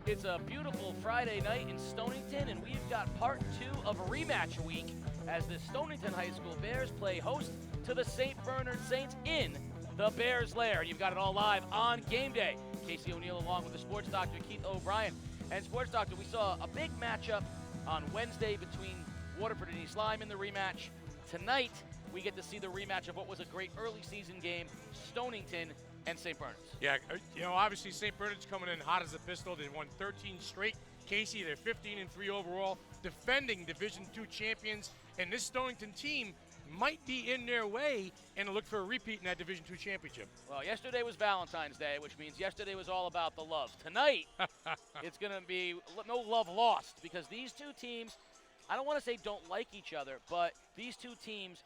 It's a beautiful Friday night in Stonington, and we've got part 2 of a rematch week as the Stonington High School Bears play host to the St. Bernard Saints in the Bears' Lair. You've got it all live on game day. Casey O'Neill along with the sports doctor Keith O'Brien. And sports doctor, we saw a big matchup on Wednesday between Waterford and East Lyme in the rematch. Tonight, we get to see the rematch of what was a great early season game, Stonington and St. Bernard's. Yeah, obviously St. Bernard's coming in hot as a pistol. They won 13 straight. Casey, they're 15-3 overall, defending Division II champions. And this Stonington team might be in their way and look for a repeat in that Division II championship. Well, yesterday was Valentine's Day, which means yesterday was all about the love. Tonight, it's going to be no love lost because these two teams, I don't want to say don't like each other, but these two teams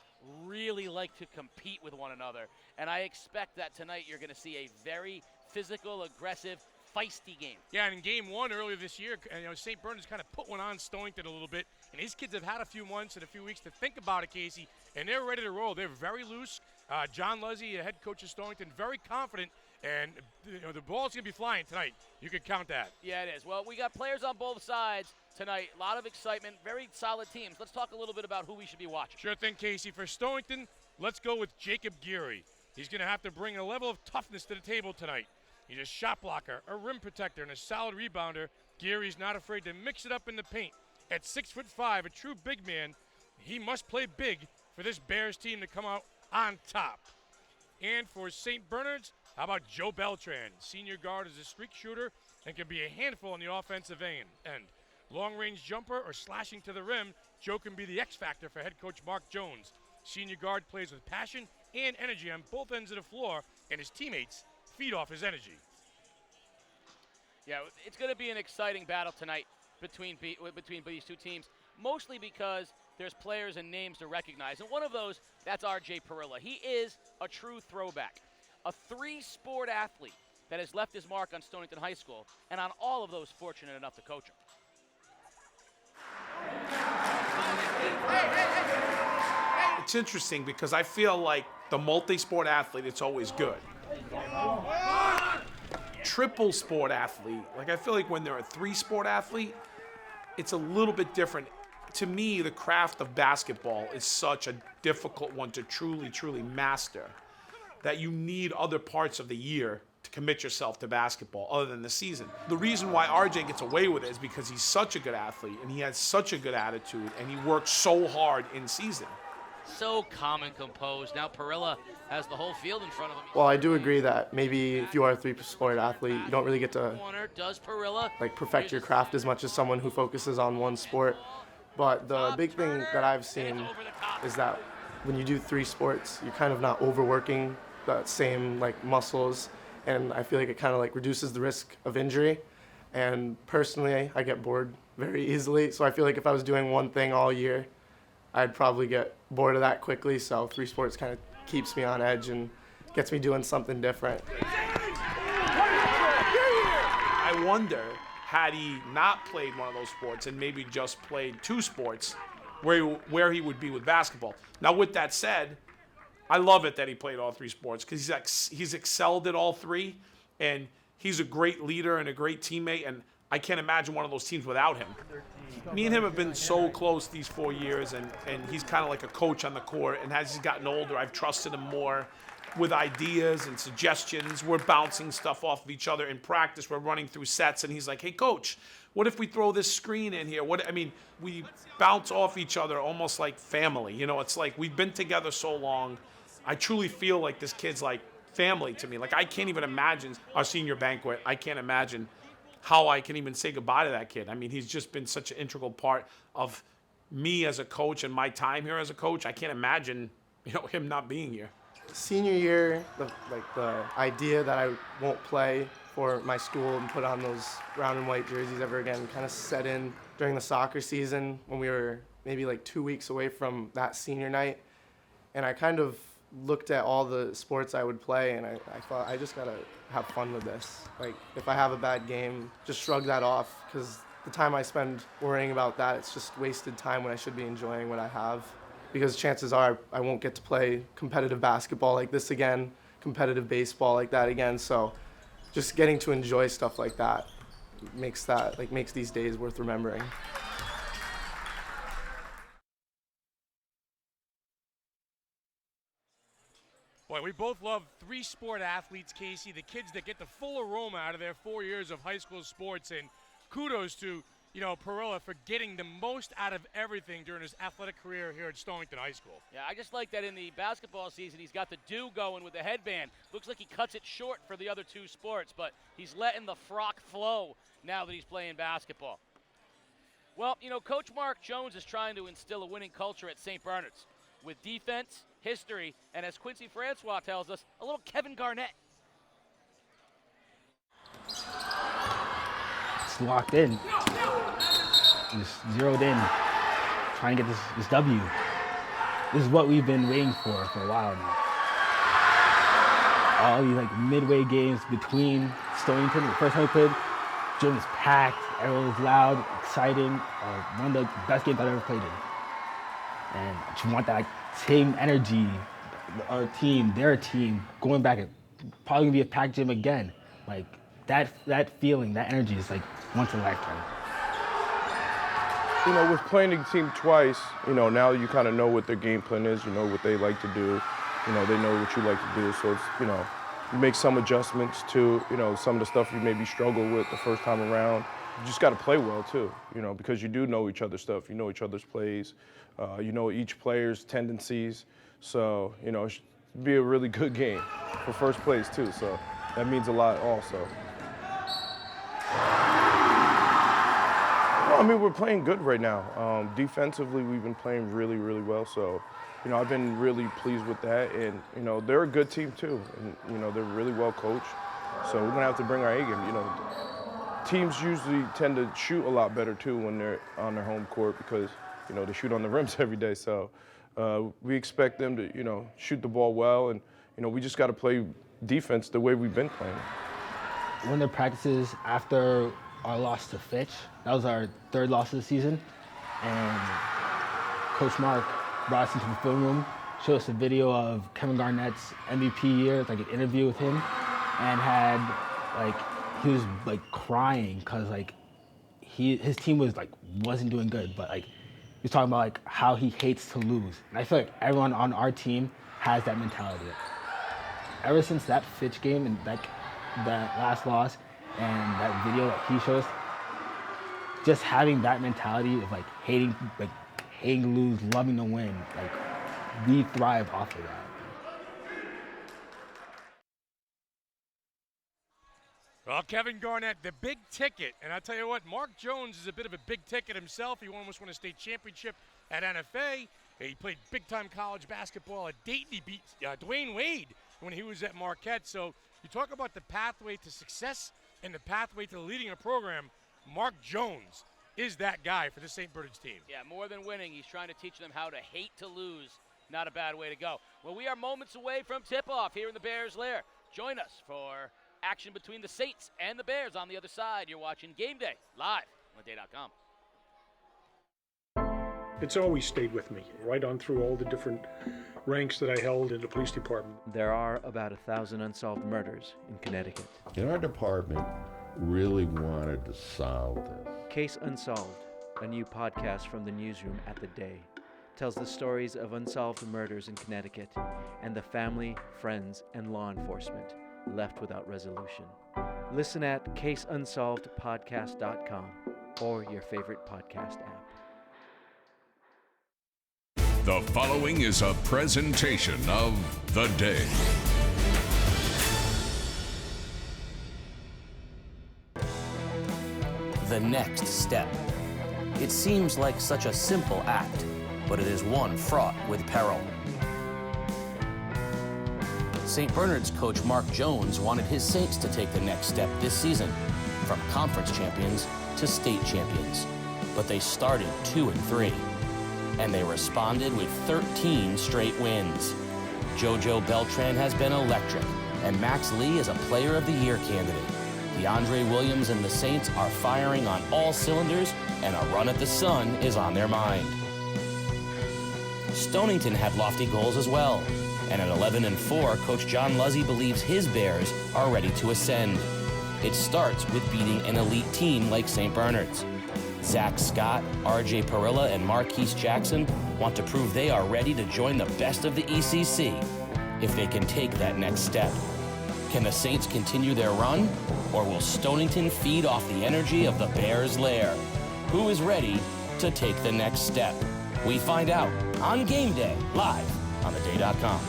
really like to compete with one another. And I expect that tonight you're going to see a very physical, aggressive, feisty game. Yeah, and in game one earlier this year, St. Bernard's kind of put one on Stonington a little bit, and his kids have had a few months and a few weeks to think about it, Casey, and they're ready to roll. They're very loose. John Luzzy, the head coach of Stonington, very confident, and the ball's going to be flying tonight. You can count that. Yeah, it is. Well, we got players on both sides tonight. A lot of excitement, very solid teams. Let's talk a little bit about who we should be watching. Sure thing, Casey. For Stonington, let's go with Jacob Geary. He's going to have to bring a level of toughness to the table tonight. He's a shot blocker, a rim protector, and a solid rebounder. Geary's not afraid to mix it up in the paint. At 6'5", a true big man, he must play big for this Bears team to come out on top. And for St. Bernard's, how about Joe Beltran? Senior guard is a streak shooter and can be a handful on the offensive end. Long-range jumper or slashing to the rim, Joe can be the X factor for head coach Mark Jones. Senior guard plays with passion and energy on both ends of the floor, and his teammates feed off his energy. Yeah, it's going to be an exciting battle tonight between these two teams, mostly because there's players and names to recognize. And one of those, that's RJ Parrilla. He is a true throwback, a three-sport athlete that has left his mark on Stonington High School, and on all of those fortunate enough to coach him. It's interesting because I feel like the multi-sport athlete, it's always good. Triple sport athlete, like I feel like when they're a three-sport athlete, it's a little bit different. To me, the craft of basketball is such a difficult one to truly, truly master that you need other parts of the year to commit yourself to basketball other than the season. The reason why RJ gets away with it is because he's such a good athlete and he has such a good attitude and he works so hard in season. So calm and composed. Now Parrilla has the whole field in front of him. Well, I do agree that maybe if you are a three-sport athlete, you don't really get to Does Parrilla perfect your craft as much as someone who focuses on one sport. But the big thing that I've seen is that when you do three sports, you're kind of not overworking the same muscles, and I feel like it kind of reduces the risk of injury. And personally, I get bored very easily, so I feel like if I was doing one thing all year, I'd probably get bored of that quickly. So three sports kind of keeps me on edge and gets me doing something different. I wonder, had he not played one of those sports and maybe just played two sports, where he would be with basketball. Now, with that said, I love it that he played all three sports because he's excelled at all three, and he's a great leader and a great teammate, and I can't imagine one of those teams without him. Me and him have been so close these 4 years, and he's kind of like a coach on the court, and as he's gotten older, I've trusted him more with ideas and suggestions. We're bouncing stuff off of each other in practice. We're running through sets, and he's like, hey, coach, what if we throw this screen in here? We bounce off each other almost like family. It's like we've been together so long. I truly feel like this kid's like family to me. Like, I can't even imagine our senior banquet. I can't imagine how I can even say goodbye to that kid. I mean, he's just been such an integral part of me as a coach and my time here as a coach. I can't imagine, him not being here. Senior year, the idea that I won't play for my school and put on those brown and white jerseys ever again kind of set in during the soccer season when we were maybe 2 weeks away from that senior night. And I kind of looked at all the sports I would play, and I thought, I just got to have fun with this. If I have a bad game, just shrug that off, because the time I spend worrying about that, it's just wasted time when I should be enjoying what I have. Because chances are I won't get to play competitive basketball like this again, competitive baseball like that again, so just getting to enjoy stuff like that makes these days worth remembering. Boy, we both love three-sport athletes, Casey, the kids that get the full aroma out of their 4 years of high school sports, and kudos to, Parrilla for getting the most out of everything during his athletic career here at Stonington High School. Yeah, I just like that in the basketball season, he's got the do going with the headband. Looks like he cuts it short for the other two sports, but he's letting the frock flow now that he's playing basketball. Well, Coach Mark Jones is trying to instill a winning culture at St. Bernard's with defense, history, and as Quincy Francois tells us, a little Kevin Garnett. It's locked in. Just zeroed in. Trying to get this W. This is what we've been waiting for a while now. All these midway games between Stonington, the first time we played, gym was packed, everyone was loud, exciting. One of the best games I've ever played in. And I just want that same energy, our team, their team, going back and probably gonna be a packed gym again. That feeling, that energy is once in a lifetime. With playing the team twice, now you kind of know what their game plan is, you know what they like to do, they know what you like to do. So it's, you make some adjustments to, some of the stuff you maybe struggle with the first time around. You just got to play well too, because you do know each other's stuff, you know each other's plays, you know each player's tendencies. So, it should be a really good game for first place too. So that means a lot also. Well, we're playing good right now. Defensively, we've been playing really, really well. So, I've been really pleased with that. And, they're a good team too. And, they're really well coached. So we're gonna have to bring our A game. Teams usually tend to shoot a lot better too when they're on their home court because, they shoot on the rims every day. So we expect them to, shoot the ball well. And, we just got to play defense the way we've been playing. One of the practices after our loss to Fitch, that was our third loss of the season, and Coach Mark brought us into the film room, showed us a video of Kevin Garnett's MVP year, an interview with him, and had he was crying because his team wasn't doing good, but he was talking about how he hates to lose, and I feel like everyone on our team has that mentality. Ever since that Fitch game and that last loss and that video that he showed us, just having that mentality of hating to lose, loving to win, we thrive off of that. Well, Kevin Garnett, the big ticket, and I tell you what, Mark Jones is a bit of a big ticket himself. He almost won a state championship at NFA. He played big-time college basketball at Dayton. He beat Dwayne Wade when he was at Marquette. So you talk about the pathway to success and the pathway to leading a program. Mark Jones is that guy for the St. Bernard's team. Yeah, more than winning, he's trying to teach them how to hate to lose. Not a bad way to go. Well, we are moments away from tip-off here in the Bears' Lair. Join us for action between the Saints and the Bears on the other side. You're watching Game Day live on theday.com. It's always stayed with me, right on through all the different ranks that I held in the police department. There are about 1,000 unsolved murders in Connecticut. And our department really wanted to solve this. Case Unsolved, a new podcast from the newsroom at The Day, tells the stories of unsolved murders in Connecticut and the family, friends, and law enforcement left without resolution. Listen at caseunsolvedpodcast.com or your favorite podcast app. The following is a presentation of The Day. The next step. It seems like such a simple act, but it is one fraught with peril. St. Bernard's coach Mark Jones wanted his Saints to take the next step this season, from conference champions to state champions. But they started 2-3. And they responded with 13 straight wins. JoJo Beltran has been electric, and Max Lee is a Player of the Year candidate. DeAndre Williams and the Saints are firing on all cylinders, and a run at the sun is on their mind. Stonington had lofty goals as well, and at 11-4, Coach John Luzzy believes his Bears are ready to ascend. It starts with beating an elite team like St. Bernard's. Zach Scott, RJ Parrilla, and Marquise Jackson want to prove they are ready to join the best of the ECC if they can take that next step. Can the Saints continue their run, or will Stonington feed off the energy of the Bears' lair? Who is ready to take the next step? We find out on Game Day, live on theday.com.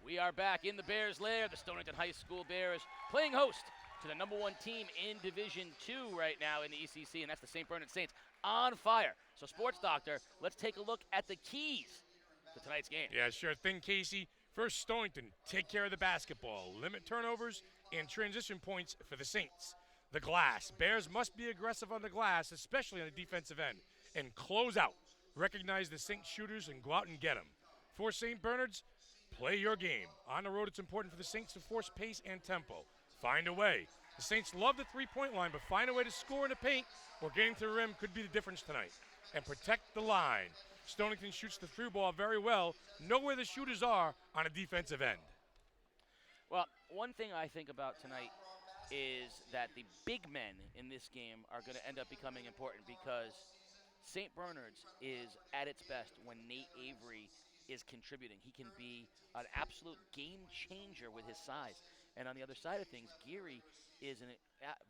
We are back in the Bears' lair. The Stonington High School Bears playing host to the number 1 team in Division II right now in the ECC, and that's the St. Bernard Saints on fire. So, Sports Doctor, let's take a look at the keys to tonight's game. Yeah, sure thing, Casey. First, Stonington, take care of the basketball. Limit turnovers and transition points for the Saints. The glass. Bears must be aggressive on the glass, especially on the defensive end. And close out. Recognize the Saints shooters and go out and get them. For St. Bernard's, play your game. On the road, it's important for the Saints to force pace and tempo. Find a way. The Saints love the three-point line, but find a way to score in the paint or getting to the rim could be the difference tonight. And protect the line. Stonington shoots the through ball very well. Know where the shooters are on a defensive end. Well, one thing I think about tonight is that the big men in this game are going to end up becoming important because St. Bernard's is at its best when Nate Avery is contributing. He can be an absolute game changer with his size. And on the other side of things, Geary is a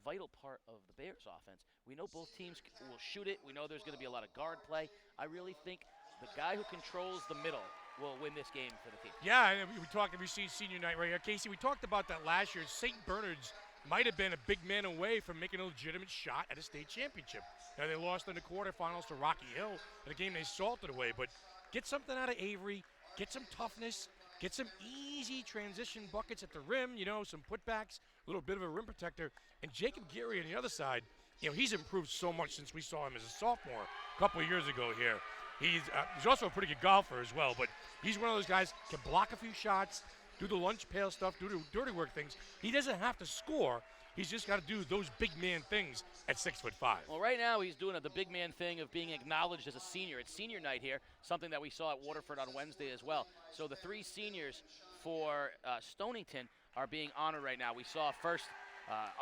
vital part of the Bears offense. We know both teams will shoot it. We know there's going to be a lot of guard play. I really think the guy who controls the middle will win this game for the team. Yeah, and we see senior night right here. Casey, we talked about that last year. St. Bernard's might have been a big man away from making a legitimate shot at a state championship. Now, they lost in the quarterfinals to Rocky Hill in a game they salted away. But get something out of Avery, get some toughness, get some easy transition buckets at the rim, some putbacks, a little bit of a rim protector. And Jacob Geary on the other side, he's improved so much since we saw him as a sophomore a couple of years ago here. He's also a pretty good golfer as well, but he's one of those guys can block a few shots, do the lunch pail stuff, do the dirty work things. He doesn't have to score. He's just got to do those big man things at 6'5". Well, right now he's doing the big man thing of being acknowledged as a senior. It's senior night here, something that we saw at Waterford on Wednesday as well. So the 3 seniors for Stonington are being honored right now. We saw first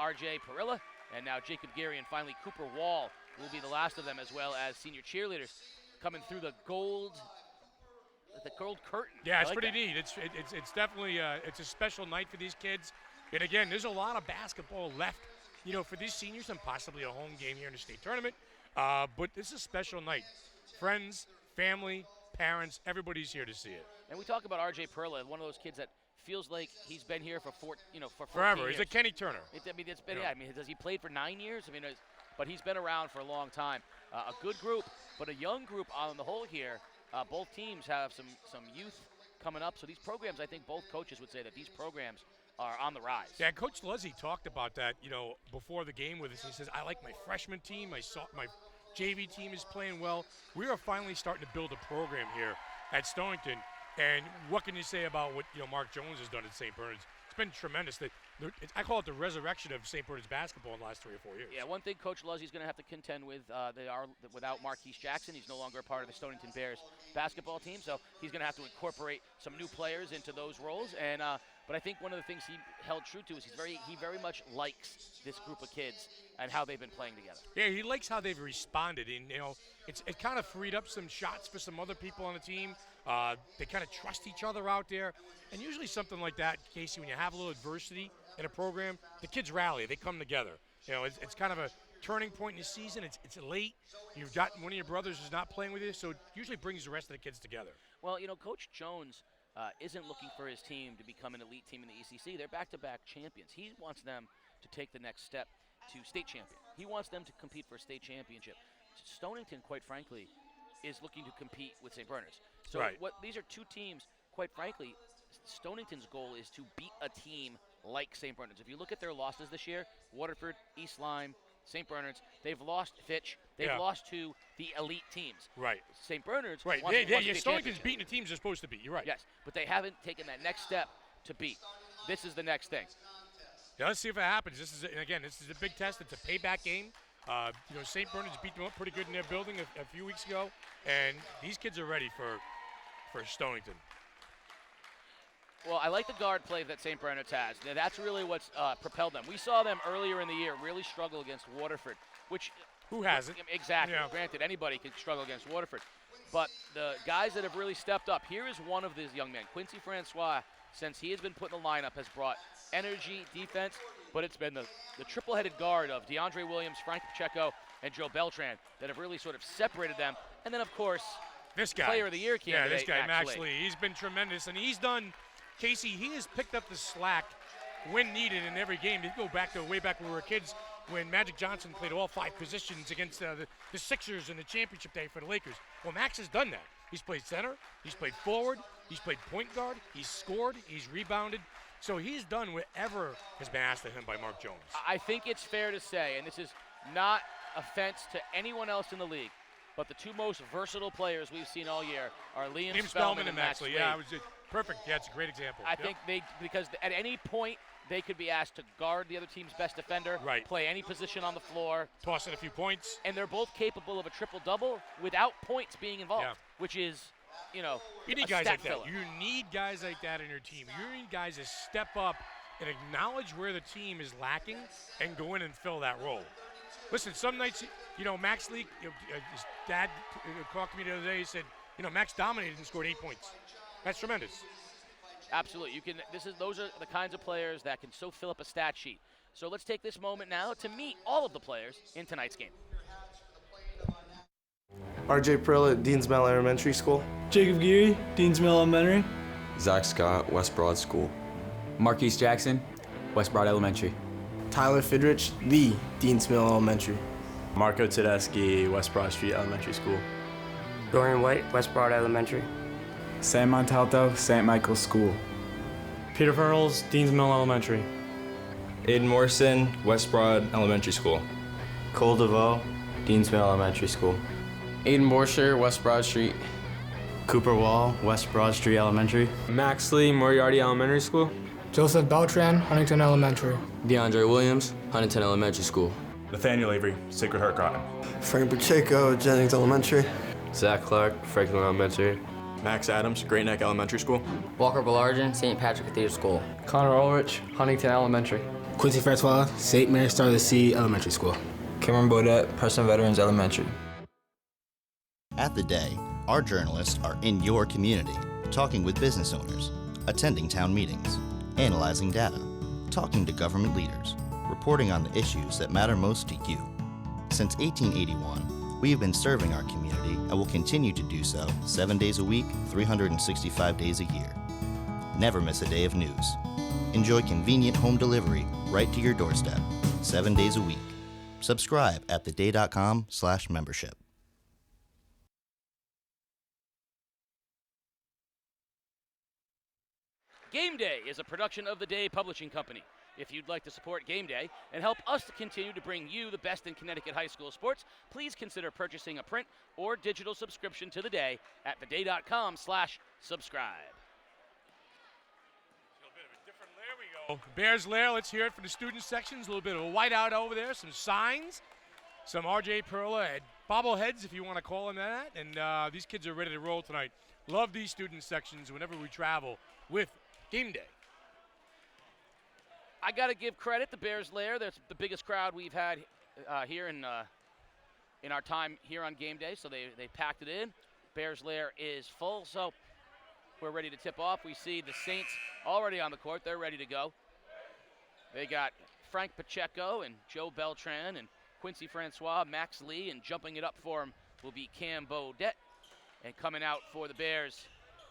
RJ Parrilla, and now Jacob Geary, and finally Cooper Wall will be the last of them, as well as senior cheerleaders coming through the gold curtain. Yeah, it's pretty neat. It's definitely it's a special night for these kids. And again, there's a lot of basketball left, for these seniors and possibly a home game here in the state tournament. But this is a special night. Friends, family, parents, everybody's here to see it. And we talk about RJ Parrilla, one of those kids that feels like he's been here for forever. Years. He's a Kenny Turner. It's been has he played for 9 years? But he's been around for a long time. A good group, but a young group on the whole here. Both teams have some youth coming up. So these programs, I think both coaches would say that these programs are on the rise. Yeah, Coach Leslie talked about that, before the game with us. He says, I like my freshman team. My JV team is playing well. We are finally starting to build a program here at Stonington. And what can you say about what Mark Jones has done at St. Bernard's? It's been tremendous. I call it the resurrection of St. Bernard's basketball in the last 3 or 4 years. Yeah, one thing Coach Leslie's going to have to contend with, they are without Marquise Jackson. He's no longer a part of the Stonington Bears basketball team, so he's going to have to incorporate some new players into those roles. And but I think one of the things he held true to is he very much likes this group of kids and how they've been playing together. Yeah, he likes how they've responded, and it kind of freed up some shots for some other people on the team. They kind of trust each other out there, and usually something like that, Casey, when you have a little adversity in a program, the kids rally, they come together. It's kind of a turning point in the season. It's late. You've got one of your brothers who's not playing with you, so it usually brings the rest of the kids together. Well, Coach Jones isn't looking for his team to become an elite team in the ECC. They're back-to-back champions. He wants them to take the next step to state champion. He wants them to compete for a state championship. Stonington, quite frankly, is looking to compete with St. Bernard's. So these are 2 teams, quite frankly, Stonington's goal is to beat a team like St. Bernard's. If you look at their losses this year, Waterford, East Lyme, St. Bernard's, they've lost Fitch. They've lost to the elite teams. Right. St. Bernard's wants Stonington's beating the teams they're supposed to beat. You're right. Yes, but they haven't taken that next step to beat. This is the next thing. Yeah, let's see if it happens. This is a big test. It's a payback game. St. Bernard's beat them up pretty good in their building a few weeks ago, and these kids are ready for Stonington. Well, I like the guard play that St. Bernard's has. That's really what's propelled them. We saw them earlier in the year really struggle against Waterford, which Who hasn't? Exactly. Yeah. Granted, anybody can struggle against Waterford. But the guys that have really stepped up, here is one of these young men. Quincy Francois, since he has been put in the lineup, has brought energy, defense, but it's been the triple-headed guard of DeAndre Williams, Frank Pacheco, and Joe Beltran that have really sort of separated them. And then, of course, this guy. Player of the Year candidate, Yeah, this guy, Max Lee. He's been tremendous, and he's done, Casey, he has picked up the slack when needed in every game. You go back to way back when we were kids, when Magic Johnson played all 5 positions against the Sixers in the championship day for the Lakers. Well, Max has done that. He's played center, he's played forward, he's played point guard, he's scored, he's rebounded. So he's done whatever has been asked of him by Mark Jones. I think it's fair to say, and this is not offense to anyone else in the league, but the two most versatile players we've seen all year are Liam Spellman and Max Lee. Yeah, it was perfect. Yeah, it's a great example. I think because at any point they could be asked to guard the other team's best defender, play any position on the floor, toss in a few points, and they're both capable of a triple-double without points being involved, which is, you need a guys stat like filler. that. You need guys like that in your team. You need guys to step up and acknowledge where the team is lacking and go in and fill that role. Listen, some nights, Max Lee, his dad talked to me the other day. He said, Max dominated and scored 8 points. That's tremendous. Absolutely. Those are the kinds of players that can so fill up a stat sheet. So let's take this moment now to meet all of the players in tonight's game. RJ Parrilla at Deans Mill Elementary School. Jacob Geary, Deans Mill Elementary. Zach Scott, West Broad School. Marquise Jackson, West Broad Elementary. Tyler Fidrich, the Deans Mill Elementary. Marco Tedeschi, West Broad Street Elementary School. Dorian White, West Broad Elementary. Sam Montalto, St. Michael's School. Peter Fernals, Deans Mill Elementary. Aiden Morrison, West Broad Elementary School. Cole DeVoe, Deans Mill Elementary School. Aiden Borscher, West Broad Street. Cooper Wall, West Broad Street Elementary. Max Lee, Moriarty Elementary School. Joseph Beltran, Huntington Elementary. DeAndre Williams, Huntington Elementary School. Nathaniel Avery, Sacred Heart Groton. Frank Pacheco, Jennings Elementary. Zach Clark, Franklin Elementary. Max Adams, Great Neck Elementary School. Walker Ballargen, St. Patrick Cathedral School. Connor Ulrich, Huntington Elementary. Quincy Francois, St. Mary Star of the Sea Elementary School. Cameron Bodette, Preston Veterans Elementary. At the Day, our journalists are in your community, talking with business owners, attending town meetings, analyzing data, talking to government leaders, reporting on the issues that matter most to you. Since 1881, we have been serving our community and will continue to do so 7 days a week, 365 days a year. Never miss a day of news. Enjoy convenient home delivery right to your doorstep, 7 days a week. Subscribe at theday.com/membership. Game Day is a production of The Day Publishing Company. If you'd like to support Game Day and help us to continue to bring you the best in Connecticut high school sports, please consider purchasing a print or digital subscription to The Day at theday.com/subscribe. Bears Lair, let's hear it for the student sections. A little bit of a whiteout over there, some signs, some RJ Parrilla bobbleheads, if you want to call them that. And these kids are ready to roll tonight. Love these student sections whenever we travel with Game Day. I got to give credit to Bears Lair. That's the biggest crowd we've had here in our time here on Game Day, so they packed it in. Bears Lair is full, so we're ready to tip off. We see the Saints already on the court. They're ready to go. They got Frank Pacheco and Joe Beltran and Quincy Francois, Max Lee, and jumping it up for him will be Cam Bodette. And coming out for the Bears,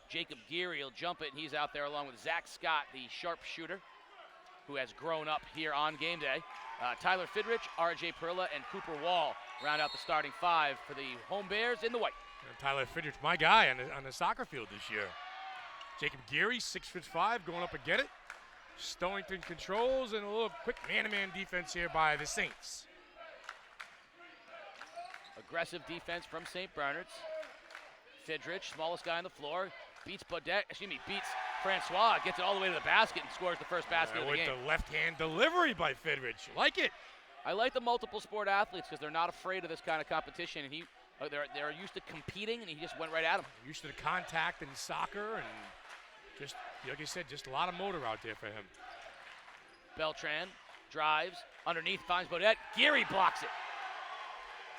Jacob Geary will jump it, and he's out there along with Zach Scott, the sharpshooter, who has grown up here on Game Day. Tyler Fidrich, RJ Parrilla, and Cooper Wall round out the starting five for the home Bears in the white. And Tyler Fidrich, my guy on the soccer field this year. Jacob Geary, 6'5", going up and get it. Stonington controls, and a little quick man-to-man defense here by the Saints. Aggressive defense from St. Bernard's. Fidrich, smallest guy on the floor, beats Francois, gets it all the way to the basket and scores the first basket of the game. With the left-hand delivery by Fidrich. Like it. I like the multiple sport athletes because they're not afraid of this kind of competition, and they're used to competing, and he just went right at him. Used to the contact in soccer and just like I said, just a lot of motor out there for him. Beltran drives underneath, finds Bodette. Geary blocks it.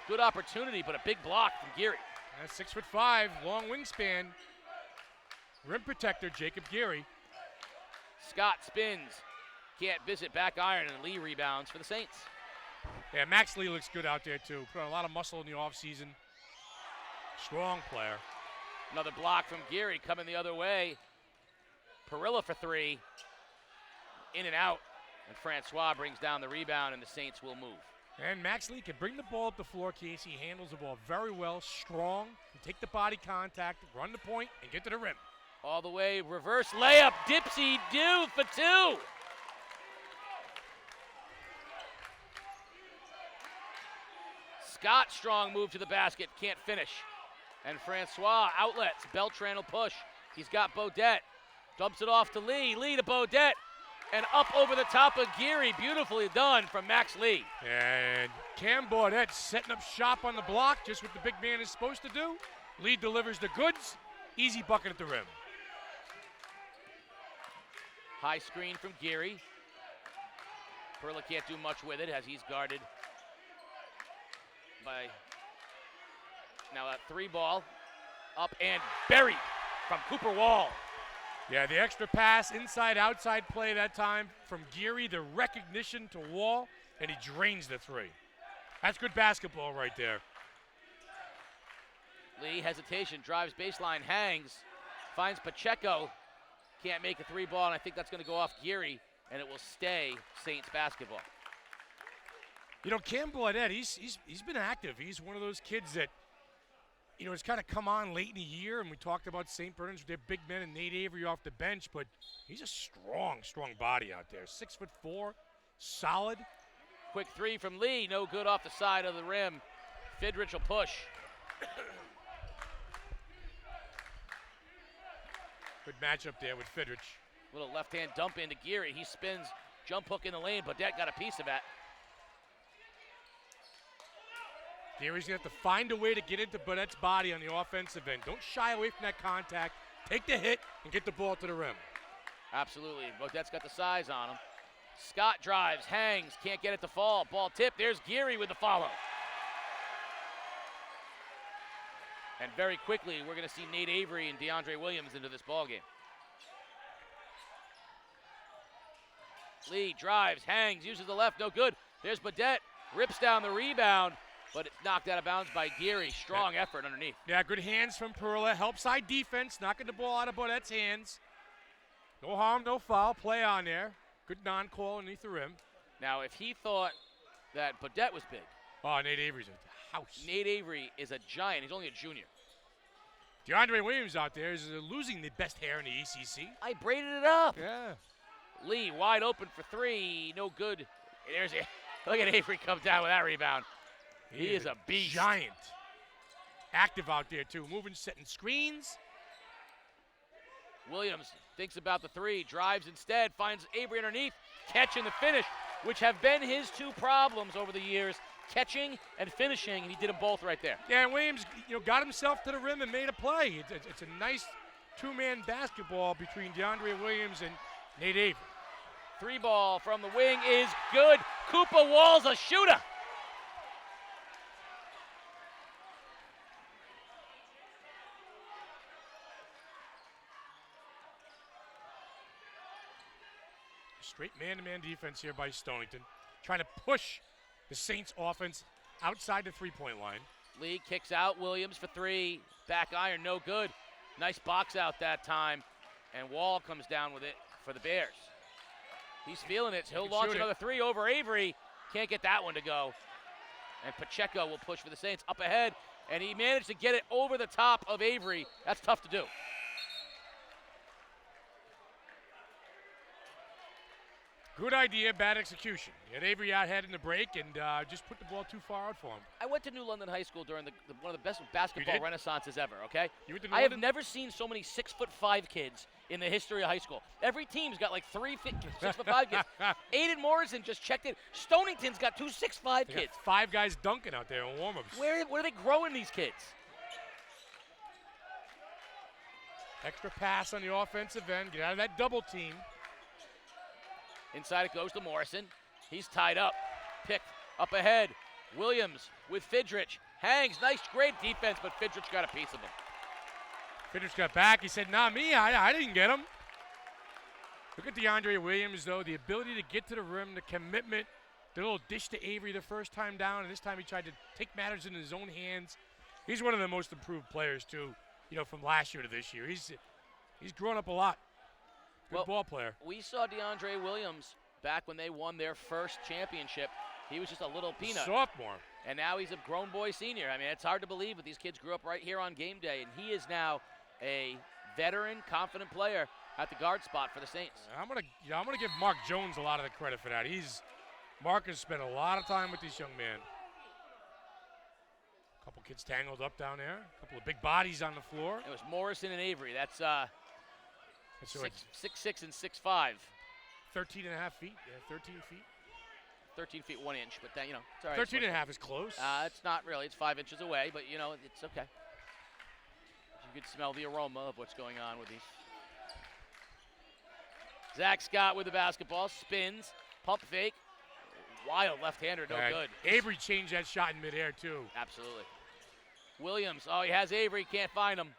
Good opportunity, but a big block from Geary. That's 6'5", long wingspan. Rim protector, Jacob Geary. Scott spins. Can't visit, back iron, and Lee rebounds for the Saints. Yeah, Max Lee looks good out there, too. Put on a lot of muscle in the offseason. Strong player. Another block from Geary coming the other way. Parrilla for three. In and out. And Francois brings down the rebound, and the Saints will move. And Max Lee can bring the ball up the floor, Casey. Handles the ball very well, strong, can take the body contact, run the point, and get to the rim. All the way, reverse layup, dipsy-do for two. Scott, strong move to the basket, can't finish. And Francois outlets, Beltran will push. He's got Bodette, dumps it off to Lee, Lee to Bodette, and up over the top of Geary, beautifully done from Max Lee. And Cam Bodette setting up shop on the block, just what the big man is supposed to do. Lee delivers the goods, easy bucket at the rim. High screen from Geary. Parrilla can't do much with it as he's guarded by now a three ball up and buried from Cooper Wall. Yeah, the extra pass, inside-outside play that time from Geary, the recognition to Wall, and he drains the three. That's good basketball right there. Lee, hesitation, drives baseline, hangs, finds Pacheco. Can't make a three ball, and I think that's going to go off Geary, and it will stay Saints basketball. You know, Cam Bodette, he's been active. He's one of those kids that, you know, has kind of come on late in the year, and we talked about St. Bernard's with their big men and Nate Avery off the bench, but he's a strong body out there. 6'4", solid. Quick three from Lee, no good off the side of the rim. Fidrich will push. Good matchup there with Fidrich. Little left-hand dump into Geary. He spins, jump hook in the lane. Bodette got a piece of that. Geary's going to have to find a way to get into Bodette's body on the offensive end. Don't shy away from that contact. Take the hit and get the ball to the rim. Absolutely. Bodette's got the size on him. Scott drives, hangs, can't get it to fall. Ball tip. There's Geary with the follow. And very quickly, we're going to see Nate Avery and DeAndre Williams into this ballgame. Lee drives, hangs, uses the left, no good. There's Bodette, rips down the rebound, but it's knocked out of bounds by Geary. Strong effort underneath. Yeah, good hands from Parrilla. Help side defense, knocking the ball out of Bodette's hands. No harm, no foul. Play on there. Good non-call underneath the rim. Now, if he thought that Bodette was big. Oh, Nate Avery's a house. Nate Avery is a giant. He's only a junior. DeAndre Williams out there is losing the best hair in the ACC. I braided it up. Yeah. Lee wide open for three. No good. There's it. Look at Avery come down with that rebound. He is a beast. Giant. Active out there, too. Moving, setting screens. Williams thinks about the three. Drives instead. Finds Avery underneath. Catch and the finish, which have been his two problems over the years. Catching and finishing, and he did them both right there. Yeah, and Williams, got himself to the rim and made a play. It's a nice two-man basketball between DeAndre Williams and Nate Avery. Three ball from the wing is good. Koopa Wall's a shooter. Straight man-to-man defense here by Stonington. Trying to push the Saints offense outside the three-point line. Lee kicks out Williams for three. Back iron, no good. Nice box out that time. And Wall comes down with it for the Bears. He's feeling it. He'll launch another three over Avery. Can't get that one to go. And Pacheco will push for the Saints up ahead. And he managed to get it over the top of Avery. That's tough to do. Good idea, bad execution. He had Avery out ahead in the break and just put the ball too far out for him. I went to New London High School during one of the best basketball renaissances ever, okay? You went to New I have London? never seen so many 6'5" kids in the history of high school. Every team's got like 6'5" kids. Aiden Morrison just checked in. Stonington's got two 6'5" kids. 5 guys dunking out there in warm-ups. Where are they growing these kids? Extra pass on the offensive end. Get out of that double team. Inside it goes to Morrison. He's tied up. Picked up ahead. Williams with Fidrich. Hangs. Nice, great defense, but Fidrich got a piece of him. Fidrich got back. He said, "Nah, me. I didn't get him." Look at DeAndre Williams, though. The ability to get to the rim, the commitment, the little dish to Avery the first time down, and this time he tried to take matters in his own hands. He's one of the most improved players, too, from last year to this year. He's grown up a lot. Good ball player. We saw DeAndre Williams back when they won their first championship. He was just a little peanut. Sophomore. And now he's a grown boy senior. I mean, it's hard to believe, but these kids grew up right here on game day, and he is now a veteran, confident player at the guard spot for the Saints. I'm gonna give Mark Jones a lot of the credit for that. Mark has spent a lot of time with this young man. A couple kids tangled up down there. A couple of big bodies on the floor. It was Morrison and Avery. That's 6'6" and 6'5". 13 and a half feet. Yeah, 13 feet. 13 feet 1 inch, but then it's all right. 13 and a half is close. It's not really. It's 5 inches away, but it's okay. You can smell the aroma of what's going on with these. Zach Scott with the basketball, spins, pump fake, wild left-hander, no good. Avery changed that shot in midair too. Absolutely. Williams, he has Avery, can't find him.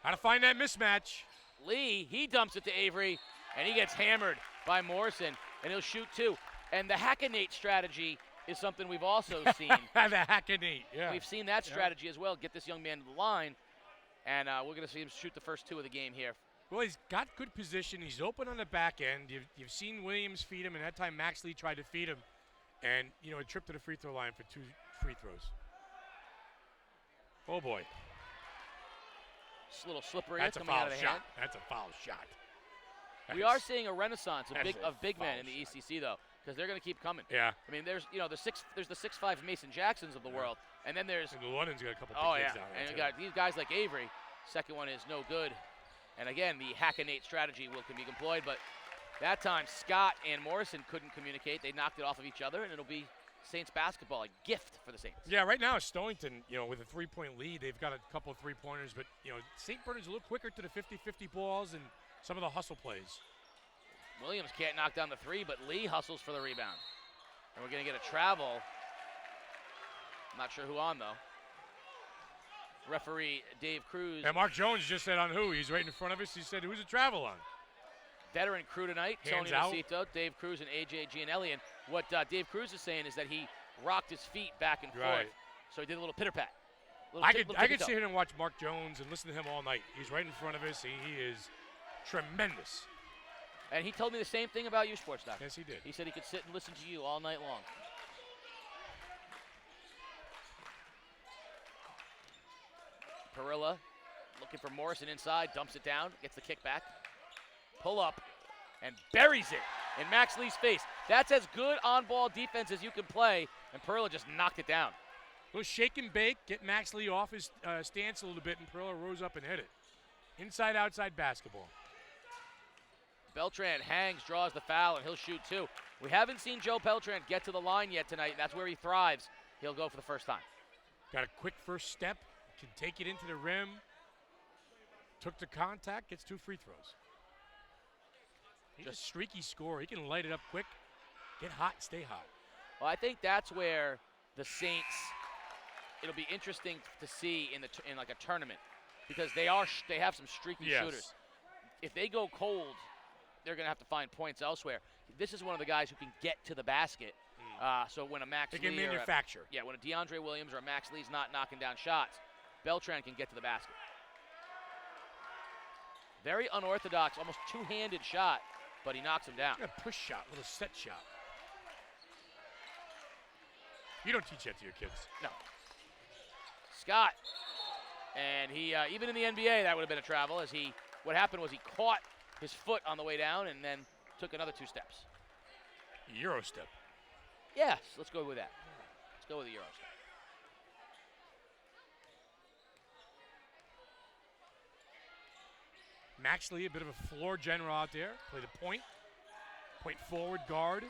How to find that mismatch. Lee, he dumps it to Avery, and he gets hammered by Morrison, and he'll shoot two. And the Hackanate strategy is something we've also seen. The Hackanate, yeah. We've seen that strategy as well, get this young man to the line, and we're going to see him shoot the first two of the game here. Well, he's got good position. He's open on the back end. You've seen Williams feed him, and that time Max Lee tried to feed him. And, a trip to the free throw line for 2 free throws. Oh, boy. It's a little slippery. That's a coming out foul of the shot. hand. That's a foul shot. We are seeing a renaissance of big men in the ECC, though, because they're going to keep coming. Yeah. I mean, there's the 6'5" Mason Jacksons of the world, and then there's London's got a couple big kids down there. And you got these guys like Avery. Second one is no good. And again, the Hackanate strategy can be employed, but that time Scott and Morrison couldn't communicate. They knocked it off of each other, and it'll be Saints basketball, a gift for the Saints. Yeah, right now Stonington, with a 3-point lead, they've got a couple of three-pointers, but St. Bernard's a little quicker to the 50-50 balls and some of the hustle plays. Williams can't knock down the three, but Lee hustles for the rebound. And we're going to get a travel. I'm not sure who on, though. Referee Dave Cruz. And Mark Jones just said on who. He's right in front of us. He said, who's a travel on? Veteran crew tonight. Hands Tony out. Nacito, Dave Cruz, and AJ Gianelli. And what Dave Cruz is saying is that he rocked his feet back and forth. So he did a little pitter-pat. I could sit here and watch Mark Jones and listen to him all night. He's right in front of us. He is tremendous. And he told me the same thing about you, Sports Doc. Yes, he did. He said he could sit and listen to you all night long. Parrilla looking for Morrison inside, dumps it down, gets the kick back. Pull up and buries it in Max Lee's face. That's as good on-ball defense as you can play, and Parrilla just knocked it down. A little shake and bake, get Max Lee off his stance a little bit, and Parrilla rose up and hit it. Inside-outside basketball. Beltran hangs, draws the foul, and he'll shoot two. We haven't seen Joe Beltran get to the line yet tonight. That's where he thrives. He'll go for the first time. Got a quick first step, can take it into the rim. Took the contact, gets 2 free throws. He's just a streaky scorer. He can light it up quick, get hot, stay hot. Well, I think that's where the Saints, it'll be interesting to see in like a tournament, because they have some streaky shooters. If they go cold, they're going to have to find points elsewhere. This is one of the guys who can get to the basket. So when a Max Lee can manufacture. When a DeAndre Williams or a Max Lee's not knocking down shots, Beltran can get to the basket. Very unorthodox, almost two-handed shot, but he knocks him down. A push shot, little set shot. You don't teach that to your kids. No. Scott, and he even in the NBA that would have been a travel. What happened was he caught his foot on the way down and then took another 2 steps. Euro step. Yes, let's go with that. Let's go with the Euro step. Max Lee, a bit of a floor general out there. Play the point forward guard.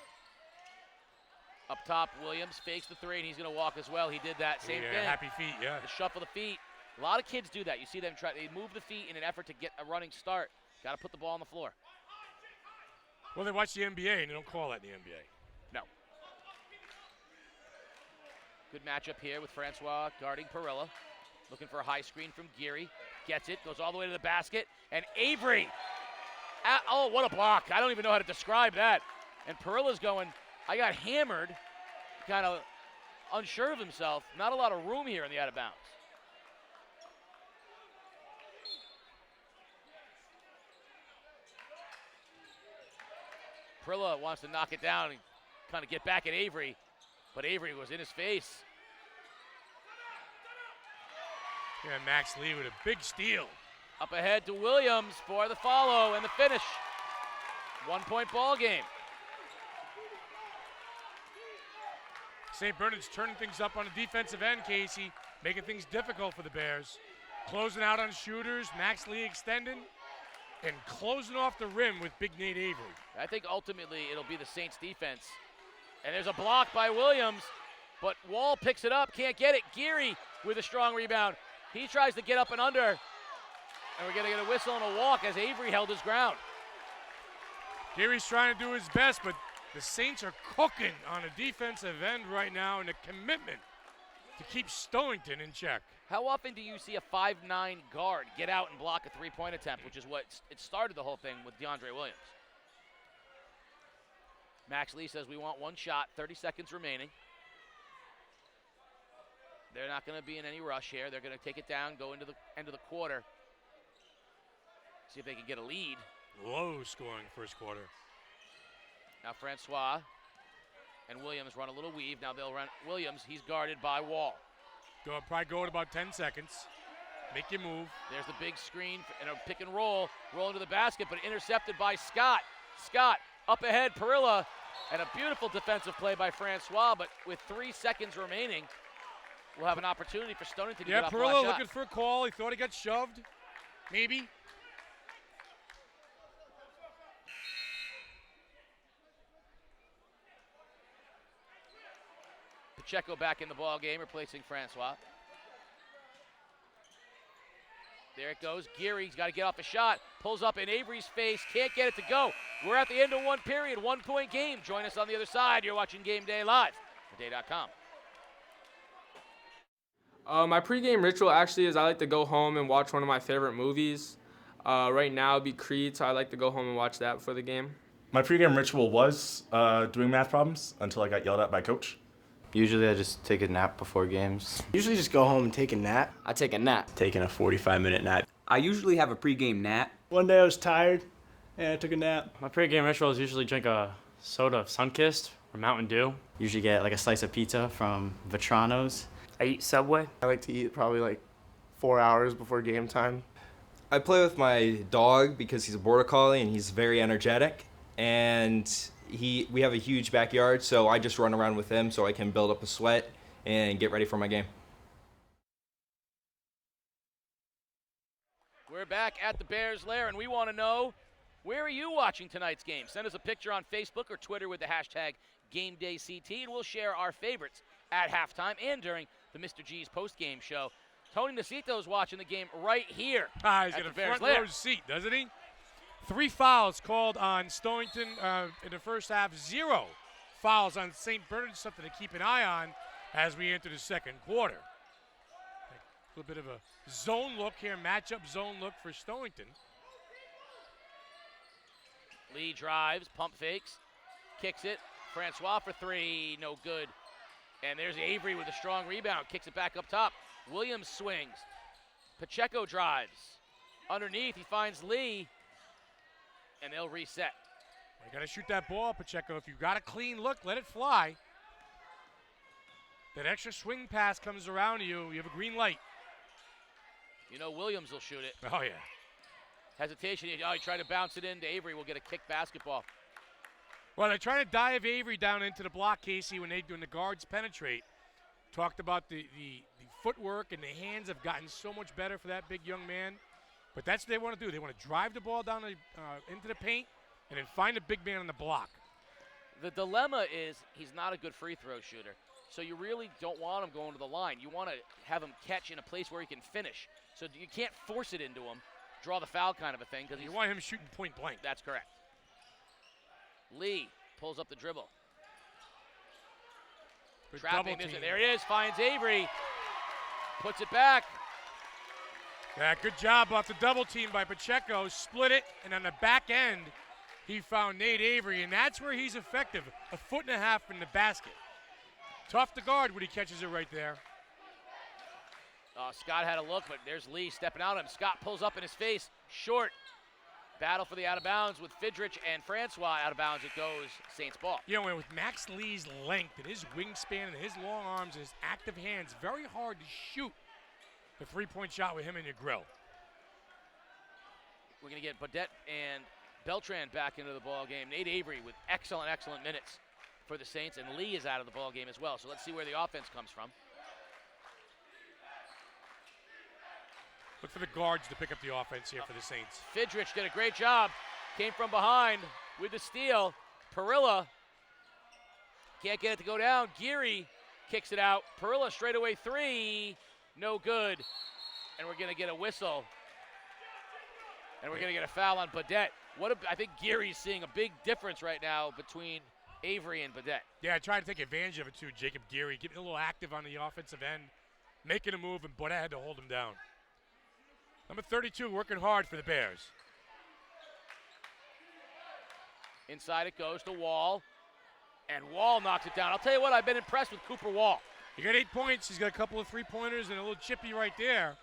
Up top, Williams fakes the three, and he's going to walk as well. He did that same thing. Happy feet, yeah. The shuffle the feet. A lot of kids do that. You see them they move the feet in an effort to get a running start. Got to put the ball on the floor. Well, they watch the NBA and they don't call that in the NBA. No. Good matchup here with Francois guarding Parrilla. Looking for a high screen from Geary. Gets it, goes all the way to the basket. And Avery. Oh, what a block. I don't even know how to describe that. And Parrilla's going, I got hammered. Kind of unsure of himself. Not a lot of room here in the out of bounds. Parrilla wants to knock it down and kind of get back at Avery, but Avery was in his face. Yeah, Max Lee with a big steal. Up ahead to Williams for the follow and the finish. 1-point ball game. St. Bernard's turning things up on the defensive end, Casey, making things difficult for the Bears. Closing out on shooters, Max Lee extending, and closing off the rim with Big Nate Avery. I think ultimately it'll be the Saints defense. And there's a block by Williams, but Wall picks it up, can't get it. Geary with a strong rebound. He tries to get up and under, and we're going to get a whistle and a walk as Avery held his ground. Geary's trying to do his best, but the Saints are cooking on the defensive end right now, and a commitment to keep Stonington in check. How often do you see a 5'9" guard get out and block a three-point attempt, which is what it started the whole thing with DeAndre Williams? Max Lee says we want one shot, 30 seconds remaining. They're not going to be in any rush here. They're going to take it down, go into the end of the quarter. See if they can get a lead. Low scoring first quarter. Now Francois and Williams run a little weave. Now they'll run Williams. He's guarded by Wall. Probably go in about 10 seconds. Make your move. There's the big screen and a pick and roll. Roll into the basket, but intercepted by Scott. Scott up ahead, Parrilla, and a beautiful defensive play by Francois, but with 3 seconds remaining, we'll have an opportunity for Stonington to get off the last Parrilla shot. looking for a call. He thought he got shoved. Maybe. Pacheco back in the ball game, replacing Francois. There it goes. Geary's got to get off a shot. Pulls up in Avery's face. Can't get it to go. We're at the end of one period. 1-point game. Join us on the other side. You're watching Game Day live. TheDay.com. My pregame ritual actually is I like to go home and watch one of my favorite movies. Right now it'd be Creed, so I like to go home and watch that before the game. My pregame ritual was doing math problems until I got yelled at by coach. Usually I just take a nap before games. Usually just go home and take a nap. I take a nap. Taking a 45-minute nap. I usually have a pregame nap. One day I was tired and I took a nap. My pregame ritual is usually drink a soda of Sunkist or Mountain Dew. Usually get like a slice of pizza from Vetrano's. I eat Subway. I like to eat probably like 4 hours before game time. I play with my dog because he's a border collie and he's very energetic. And we have a huge backyard, so I just run around with him so I can build up a sweat and get ready for my game. We're back at the Bears Lair, and we want to know, where are you watching tonight's game? Send us a picture on Facebook or Twitter with the hashtag GameDayCT, and we'll share our favorites at halftime and during the Mr. G's postgame show. Tony Nacito's watching the game right here. He's got a front row seat, doesn't he? 3 fouls called on Stonington in the first half. 0 fouls on St. Bernard, something to keep an eye on as we enter the second quarter. A little bit of a zone look here, matchup zone look for Stonington. Lee drives, pump fakes, kicks it. Francois for 3, no good. And there's Avery with a strong rebound, kicks it back up top. Williams swings. Pacheco drives. Underneath, he finds Lee. And they'll reset. You got to shoot that ball, Pacheco. If you've got a clean look, let it fly. That extra swing pass comes around you have a green light. You know Williams will shoot it. Oh, yeah. Hesitation. He tried to bounce it into Avery. Will get a kick basketball. Well, they're trying to dive Avery down into the block, Casey, when the guards penetrate. Talked about the footwork and the hands have gotten so much better for that big young man. But that's what they want to do. They want to drive the ball down into the paint and then find a big man on the block. The dilemma is he's not a good free throw shooter. So you really don't want him going to the line. You want to have him catch in a place where he can finish. So you can't force it into him, draw the foul kind of a thing. You want him shooting point blank. That's correct. Lee pulls up the dribble. Good Trapping double team. there he is, finds Avery. Puts it back. Yeah, good job off the double team by Pacheco. Split it, and on the back end, he found Nate Avery, and that's where he's effective. 1.5 feet from the basket. Tough to guard when he catches it right there. Scott had a look, but there's Lee stepping out on him. Scott pulls up in his face, short. Battle for the out of bounds with Fidrich and Francois. Out of bounds it goes, Saints ball. You know, with Max Lee's length and his wingspan and his long arms and his active hands, very hard to shoot the three-point shot with him in your grill. We're going to get Badette and Beltran back into the ball game. Nate Avery with excellent minutes for the Saints, and Lee is out of the ball game as well. So let's see where the offense comes from. Look for the guards to pick up the offense here for the Saints. Fidrich did a great job. Came from behind with the steal. Parrilla can't get it to go down. Geary kicks it out. Parrilla straightaway three. No good. And we're going to get a whistle. And we're going to get a foul on Badette. I think Geary's seeing a big difference right now between Avery and Badette. Yeah, trying to take advantage of it too, Jacob Geary. Getting a little active on the offensive end. Making a move, and Badette had to hold him down. Number 32 working hard for the Bears. Inside it goes to Wall. And Wall knocks it down. I'll tell you what, I've been impressed with Cooper Wall. He got 8 points. He's got a couple of three-pointers and a little chippy right there.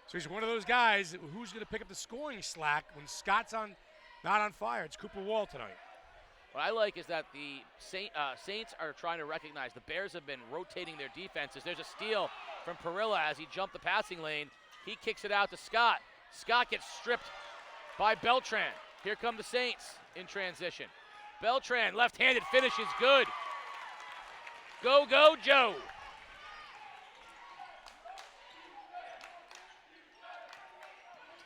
So he's one of those guys who's going to pick up the scoring slack when Scott's not on fire. It's Cooper Wall tonight. What I like is that the Saints are trying to recognize the Bears have been rotating their defenses. There's a steal from Parrilla as he jumped the passing lane. He kicks it out to Scott. Scott gets stripped by Beltran. Here come the Saints in transition. Beltran, left-handed finish is good. Go, go, Joe.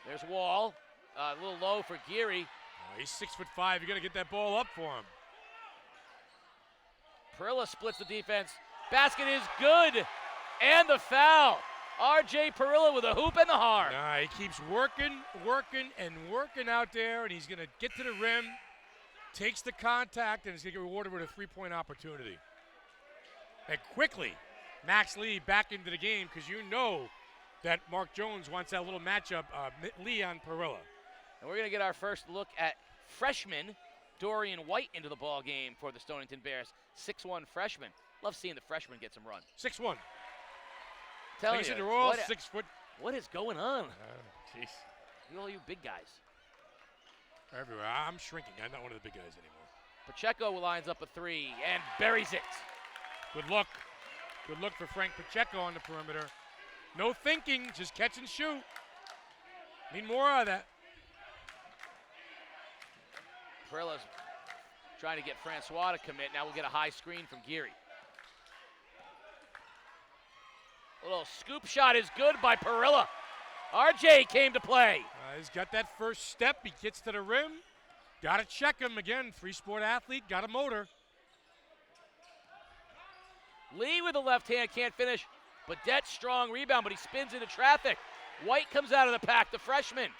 There's Wall. A little low for Geary. He's 6'5". You got to get that ball up for him. Parrilla splits the defense. Basket is good. And the foul. RJ Parrilla with a hoop and the heart. He keeps working out there, and he's going to get to the rim, takes the contact, and he's going to get rewarded with a three-point opportunity. And quickly, Max Lee back into the game because you know that Mark Jones wants that little matchup, Lee on Parrilla. And we're going to get our first look at freshman Dorian White into the ball game for the Stonington Bears. 6'1" freshman. Love seeing the freshmen get some run. 6'1". Telling you, they're all 6 foot. What is going on? Jeez. All you big guys. Everywhere. I'm shrinking. I'm not one of the big guys anymore. Pacheco lines up a three and buries it. Good look. Good look for Frank Pacheco on the perimeter. No thinking, just catch and shoot. Need more out of that. Perilla's trying to get Francois to commit. Now we'll get a high screen from Geary. A little scoop shot is good by Parrilla. RJ came to play. He's got that first step. He gets to the rim. Got to check him again. Free sport athlete. Got a motor. Lee with the left hand can't finish. Badette strong rebound, but he spins into traffic. White comes out of the pack, the freshman.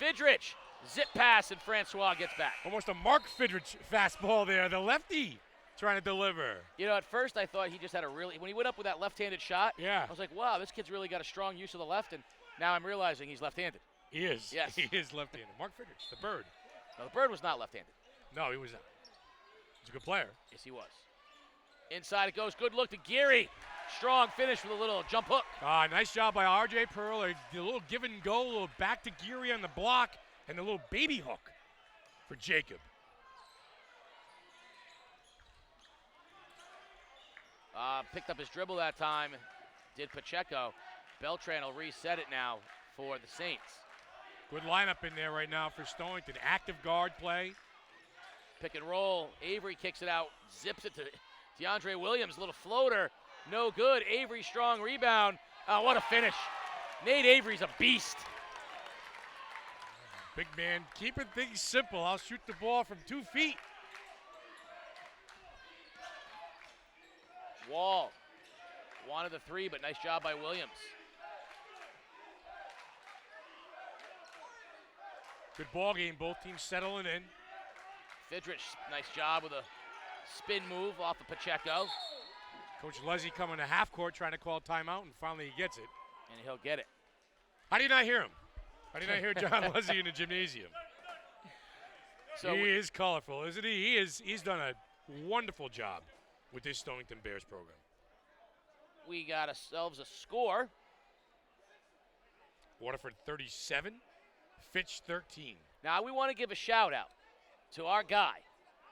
Fidrich, zip pass, and Francois gets back. Almost a Mark Fidrich fastball there. The lefty trying to deliver. You know, at first I thought he just had when he went up with that left-handed shot, I was like, wow, this kid's really got a strong use of the left, and now I'm realizing he's left-handed. He is. Yes. He is left-handed. Mark Fidrich, the Bird. No, the Bird was not left-handed. No, he was not. He's a good player. Yes, he was. Inside it goes. Good look to Geary. Strong finish with a little jump hook. Nice job by RJ Parrilla. A little give and go, a little back to Geary on the block, and a little baby hook for Jacob. Picked up his dribble that time. Did Pacheco. Beltran will reset it now for the Saints. Good lineup in there right now for Stonington. Active guard play. Pick and roll. Avery kicks it out. Zips it to DeAndre Williams. Little floater. No good. Avery strong rebound. What a finish. Nate Avery's a beast. Big man, keeping things simple. I'll shoot the ball from 2 feet. Wall wanted the three, but nice job by Williams. Good ball game. Both teams settling in. Fidrich, nice job with a spin move off of Pacheco. Coach Leslie coming to half court trying to call timeout, and finally he gets it. And he'll get it. How do you not hear him? How do you not hear John Leslie in the gymnasium? So he is colorful, isn't he? He's done a wonderful job with this Stonington Bears program. We got ourselves a score. Waterford 37, Fitch 13. Now we want to give a shout out to our guy,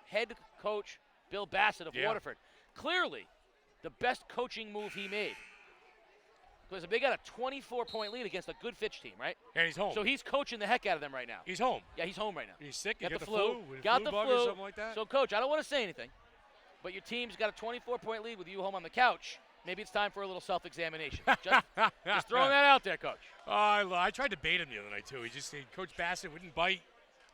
head coach Bill Bassett of Waterford. Clearly, the best coaching move he made. Because they got a 24-point lead against a good Fitch team, right? And he's home. So he's coaching the heck out of them right now. He's home. Yeah, he's home right now. He's sick. Got He the flu. Got the flu. or something like that. So, Coach, I don't want to say anything, but your team's got a 24-point lead with you home on the couch. Maybe it's time for a little self-examination. Just throwing that out there, Coach. I tried to bait him the other night, too. He just said Coach Bassett wouldn't bite.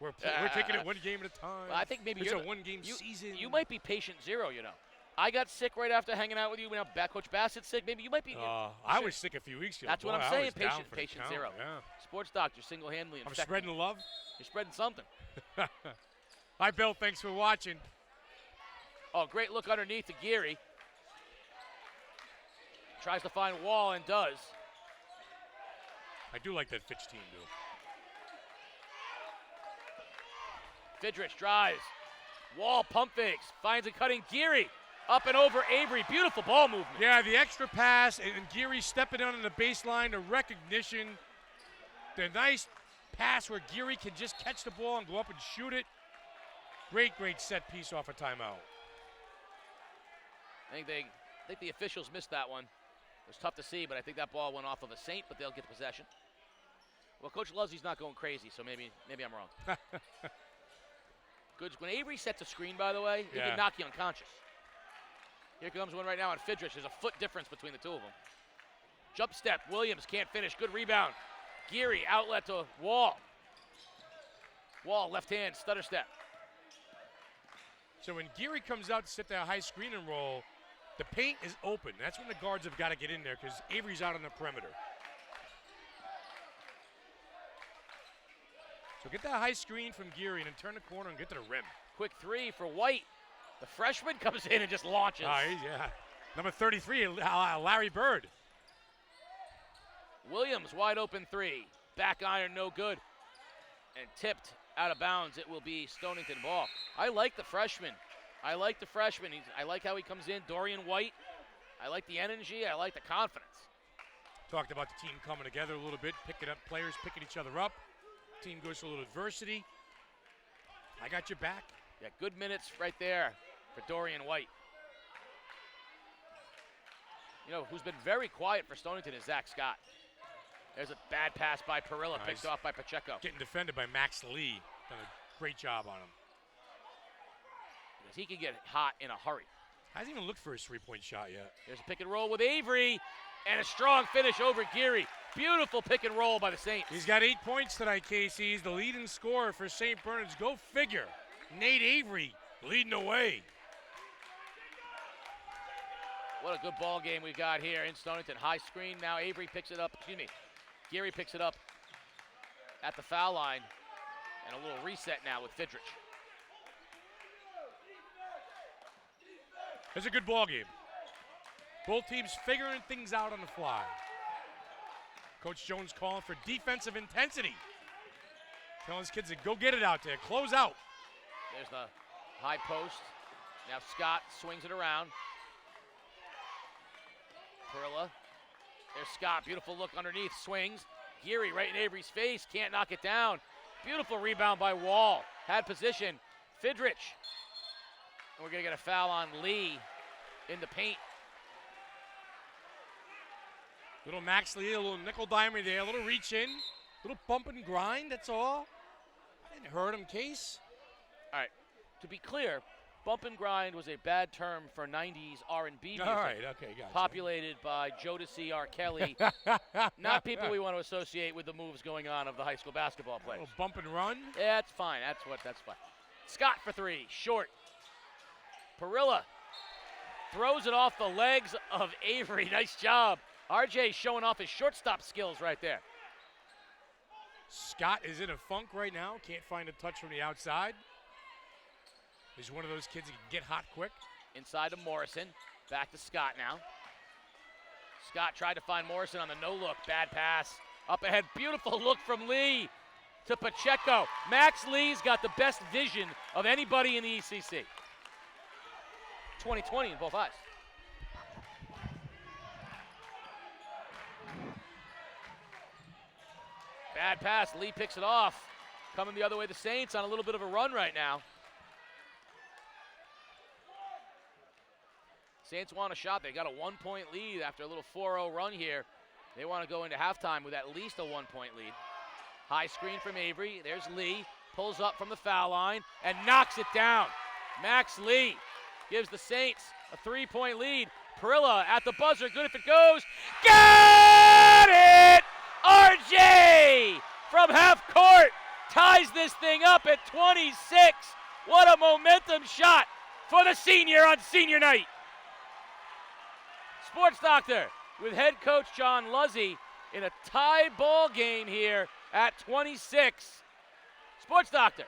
We're taking it one game at a time. Well, I think maybe it's you're a one-game season. You might be patient zero, you know. I got sick right after hanging out with you. Now Coach Bassett's sick. Maybe you might be. I was sick a few weeks ago. That's what I'm saying. Patient zero. Yeah. Sports doctor, single-handedly. I'm spreading the love. You're spreading something. Hi, Bill. Thanks for watching. Oh, great look underneath to Geary. Tries to find Wall and does. I do like that Fitch team, though. Fidrich drives. Wall pump fakes. Finds a cutting Geary. Up and over Avery. Beautiful ball movement. Yeah, the extra pass and Geary stepping on the baseline, the recognition. The nice pass where Geary can just catch the ball and go up and shoot it. Great set piece off a timeout. I think the officials missed that one. It was tough to see, but I think that ball went off of a Saint, but they'll get possession. Well, Coach Leslie's not going crazy, so maybe I'm wrong. Good. When Avery sets a screen, by the way, he can knock you unconscious. Here comes one right now on Fidrich. There's a foot difference between the two of them. Jump step. Williams can't finish. Good rebound. Geary outlet to Wall. Wall left hand stutter step. So when Geary comes out to set that high screen and roll, the paint is open. That's when the guards have got to get in there because Avery's out on the perimeter. So get that high screen from Geary and then turn the corner and get to the rim. Quick three for White. The freshman comes in and just launches. Number 33, Larry Bird. Williams, wide open three. Back iron, no good. And tipped out of bounds. It will be Stonington ball. I like the freshman. I like how he comes in. Dorian White. I like the energy. I like the confidence. Talked about the team coming together a little bit, picking up players, picking each other up. Team goes through a little adversity. I got your back. Yeah, good minutes right there for Dorian White. You know, who's been very quiet for Stonington is Zach Scott. There's a bad pass by Parrilla, picked off by Pacheco. Getting defended by Max Lee. Done a great job on him. Because he can get hot in a hurry. Hasn't even looked for his three-point shot yet. There's a pick and roll with Avery, and a strong finish over Geary. Beautiful pick and roll by the Saints. He's got 8 points tonight, Casey. He's the leading scorer for St. Bernard's. Go figure. Nate Avery leading the way. What a good ball game we got here in Stonington. High screen. Now Avery picks it up. Geary picks it up at the foul line. And a little reset now with Fidrich. It's a good ball game. Both teams figuring things out on the fly. Coach Jones calling for defensive intensity. Telling his kids to go get it out there. Close out. There's the high post. Now Scott swings it around. Parrilla. There's Scott. Beautiful look underneath. Swings. Geary right in Avery's face. Can't knock it down. Beautiful rebound by Wall. Had position. Fidrich. And we're going to get a foul on Lee in the paint. Little Max Lee, a little nickel dimer there, a little reach in, little bump and grind, that's all. I didn't hurt him, Case. All right, to be clear, bump and grind was a bad term for 90s R&B music. All right, okay, gotcha. Populated by Jodeci, R. Kelly, not people we want to associate with the moves going on of the high school basketball players. A little bump and run? Yeah, that's fine, that's fine. Scott for three, short. Parrilla throws it off the legs of Avery. Nice job. RJ showing off his shortstop skills right there. Scott is in a funk right now. Can't find a touch from the outside. He's one of those kids that can get hot quick. Inside to Morrison. Back to Scott now. Scott tried to find Morrison on the no-look. Bad pass. Up ahead. Beautiful look from Lee to Pacheco. Max Lee's got the best vision of anybody in the ECC. 20/20 in both eyes. Bad pass. Lee picks it off. Coming the other way, the Saints on a little bit of a run right now. Saints want a shot. They got a 1-point lead after a little 4-0 run here. They want to go into halftime with at least a 1-point lead. High screen from Avery. There's Lee. Pulls up from the foul line and knocks it down. Max Lee gives the Saints a 3-point lead. Parrilla at the buzzer. Good if it goes. Got it! RJ from half court ties this thing up at 26. What a momentum shot for the senior on senior night. Sports Doctor with head coach John Luzzy in a tie ball game here at 26. Sports Doctor.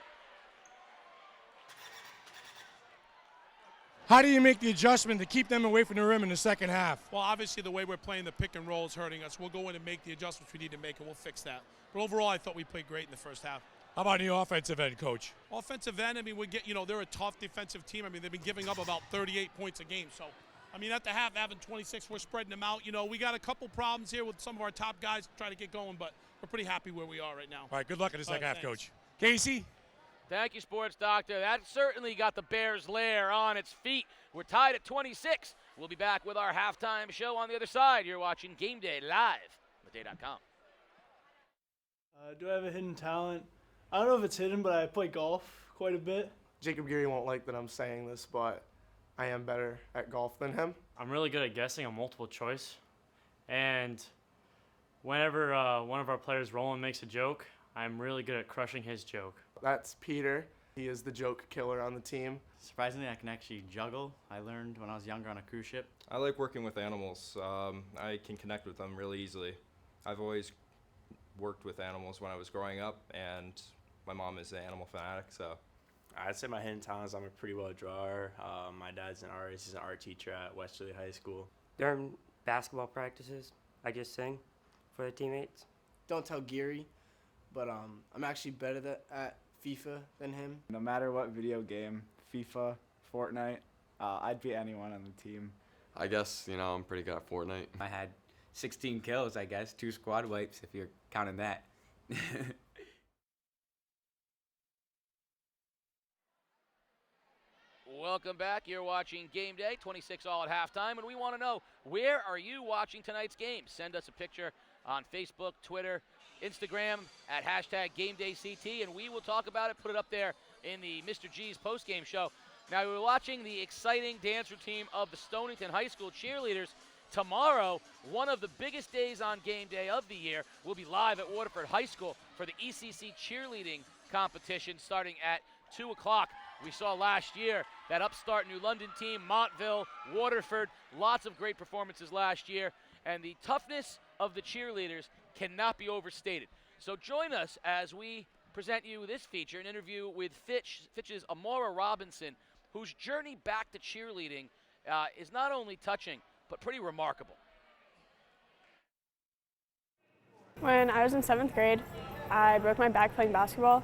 How do you make the adjustment to keep them away from the rim in the second half? Well, obviously the way we're playing the pick and roll is hurting us. We'll go in and make the adjustments we need to make, and we'll fix that. But overall, I thought we played great in the first half. How about the offensive end, Coach? Offensive end, I mean, they're a tough defensive team. I mean, they've been giving up about 38 points a game. So, I mean, at the half, having 26, we're spreading them out. We got a couple problems here with some of our top guys trying to get going, but we're pretty happy where we are right now. All right, good luck in the second half, Coach. Casey? Thank you, Sports Doctor. That certainly got the Bears' lair on its feet. We're tied at 26. We'll be back with our halftime show on the other side. You're watching Game Day live on theday.com. Do I have a hidden talent? I don't know if it's hidden, but I play golf quite a bit. Jacob Geary won't like that I'm saying this, but I am better at golf than him. I'm really good at guessing on multiple choice. And whenever one of our players, Roland, makes a joke, I'm really good at crushing his joke. That's Peter. He is the joke killer on the team. Surprisingly, I can actually juggle. I learned when I was younger on a cruise ship. I like working with animals. I can connect with them really easily. I've always worked with animals when I was growing up, and my mom is an animal fanatic, so. I'd say my hidden talent is I'm a pretty well drawer. My dad's an artist. He's an art teacher at Westerly High School. During basketball practices, I just sing for the teammates. Don't tell Geary, but I'm actually better at FIFA than him. No matter what video game, FIFA, Fortnite, I'd beat anyone on the team. I guess, I'm pretty good at Fortnite. I had 16 kills, I guess, 2 squad wipes if you're counting that. Welcome back. You're watching Game Day, 26 all at halftime, and we want to know, where are you watching tonight's game? Send us a picture on Facebook, Twitter, Instagram at #GameDayCT, and we will talk about it, put it up there in the Mr. G's postgame show. Now, we're watching the exciting dance routine of the Stonington High School cheerleaders. Tomorrow, one of the biggest days on Game Day of the year, will be live at Waterford High School for the ECC cheerleading competition starting at 2 o'clock. We saw last year that upstart New London team, Montville, Waterford, lots of great performances last year, and the toughness of the cheerleaders cannot be overstated. So join us as we present you this feature, an interview with Fitch's Amora Robinson, whose journey back to cheerleading is not only touching, but pretty remarkable. When I was in 7th grade, I broke my back playing basketball.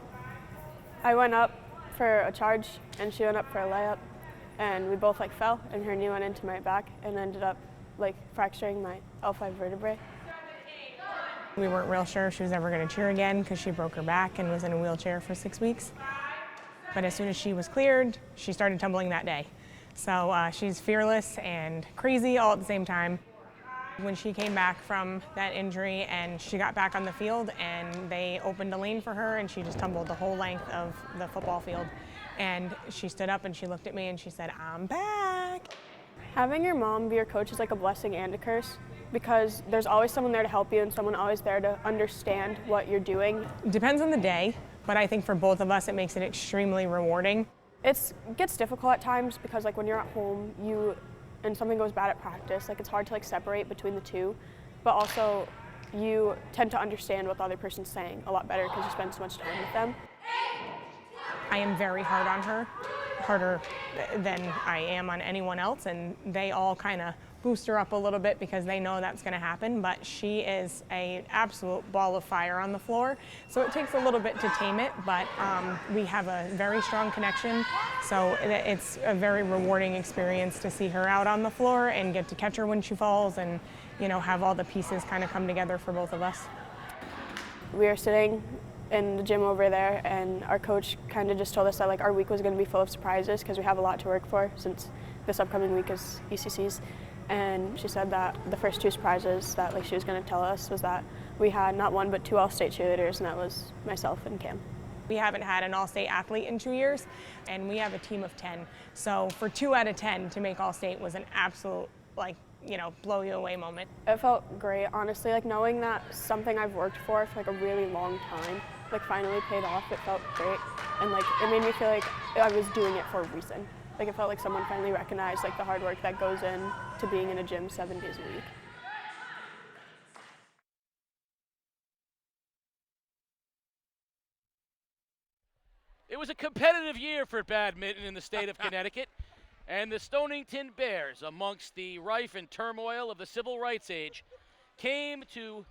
I went up for a charge, and she went up for a layup, and we both fell, and her knee went into my back and ended up fracturing my L5 vertebrae. We weren't real sure if she was ever going to cheer again because she broke her back and was in a wheelchair for 6 weeks. But as soon as she was cleared, she started tumbling that day. So she's fearless and crazy all at the same time. When she came back from that injury and she got back on the field and they opened a lane for her and she just tumbled the whole length of the football field. And she stood up and she looked at me and she said, "I'm back." Having your mom be your coach is like a blessing and a curse because there's always someone there to help you and someone always there to understand what you're doing. Depends on the day, but I think for both of us it makes it extremely rewarding. It gets difficult at times because when you're at home, you and something goes bad at practice, like it's hard to like separate between the two, but also you tend to understand what the other person's saying a lot better because you spend so much time with them. I am very hard on her, harder than I am on anyone else, and they all kind of boost her up a little bit because they know that's going to happen, but she is an absolute ball of fire on the floor, so it takes a little bit to tame it, but we have a very strong connection, so it's a very rewarding experience to see her out on the floor and get to catch her when she falls and, you know, have all the pieces kind of come together for both of us. We were sitting in the gym over there, and our coach kind of just told us that like our week was going to be full of surprises because we have a lot to work for since this upcoming week is ECCs. And she said that the first two surprises that like she was going to tell us was that we had not one but 2 All-State cheerleaders, and that was myself and Cam. We haven't had an All-State athlete in 2 years, and we have a team of 10. So for 2 out of 10 to make All-State was an absolute, like, you know, blow you away moment. It felt great, honestly, like knowing that something I've worked for like a really long time, like finally paid off. It felt great, and like it made me feel like I was doing it for a reason. Like it felt like someone finally recognized like the hard work that goes in to being in a gym 7 days a week. It was a competitive year for badminton in the state of Connecticut, and the Stonington Bears, amongst the rife and turmoil of the civil rights age, came to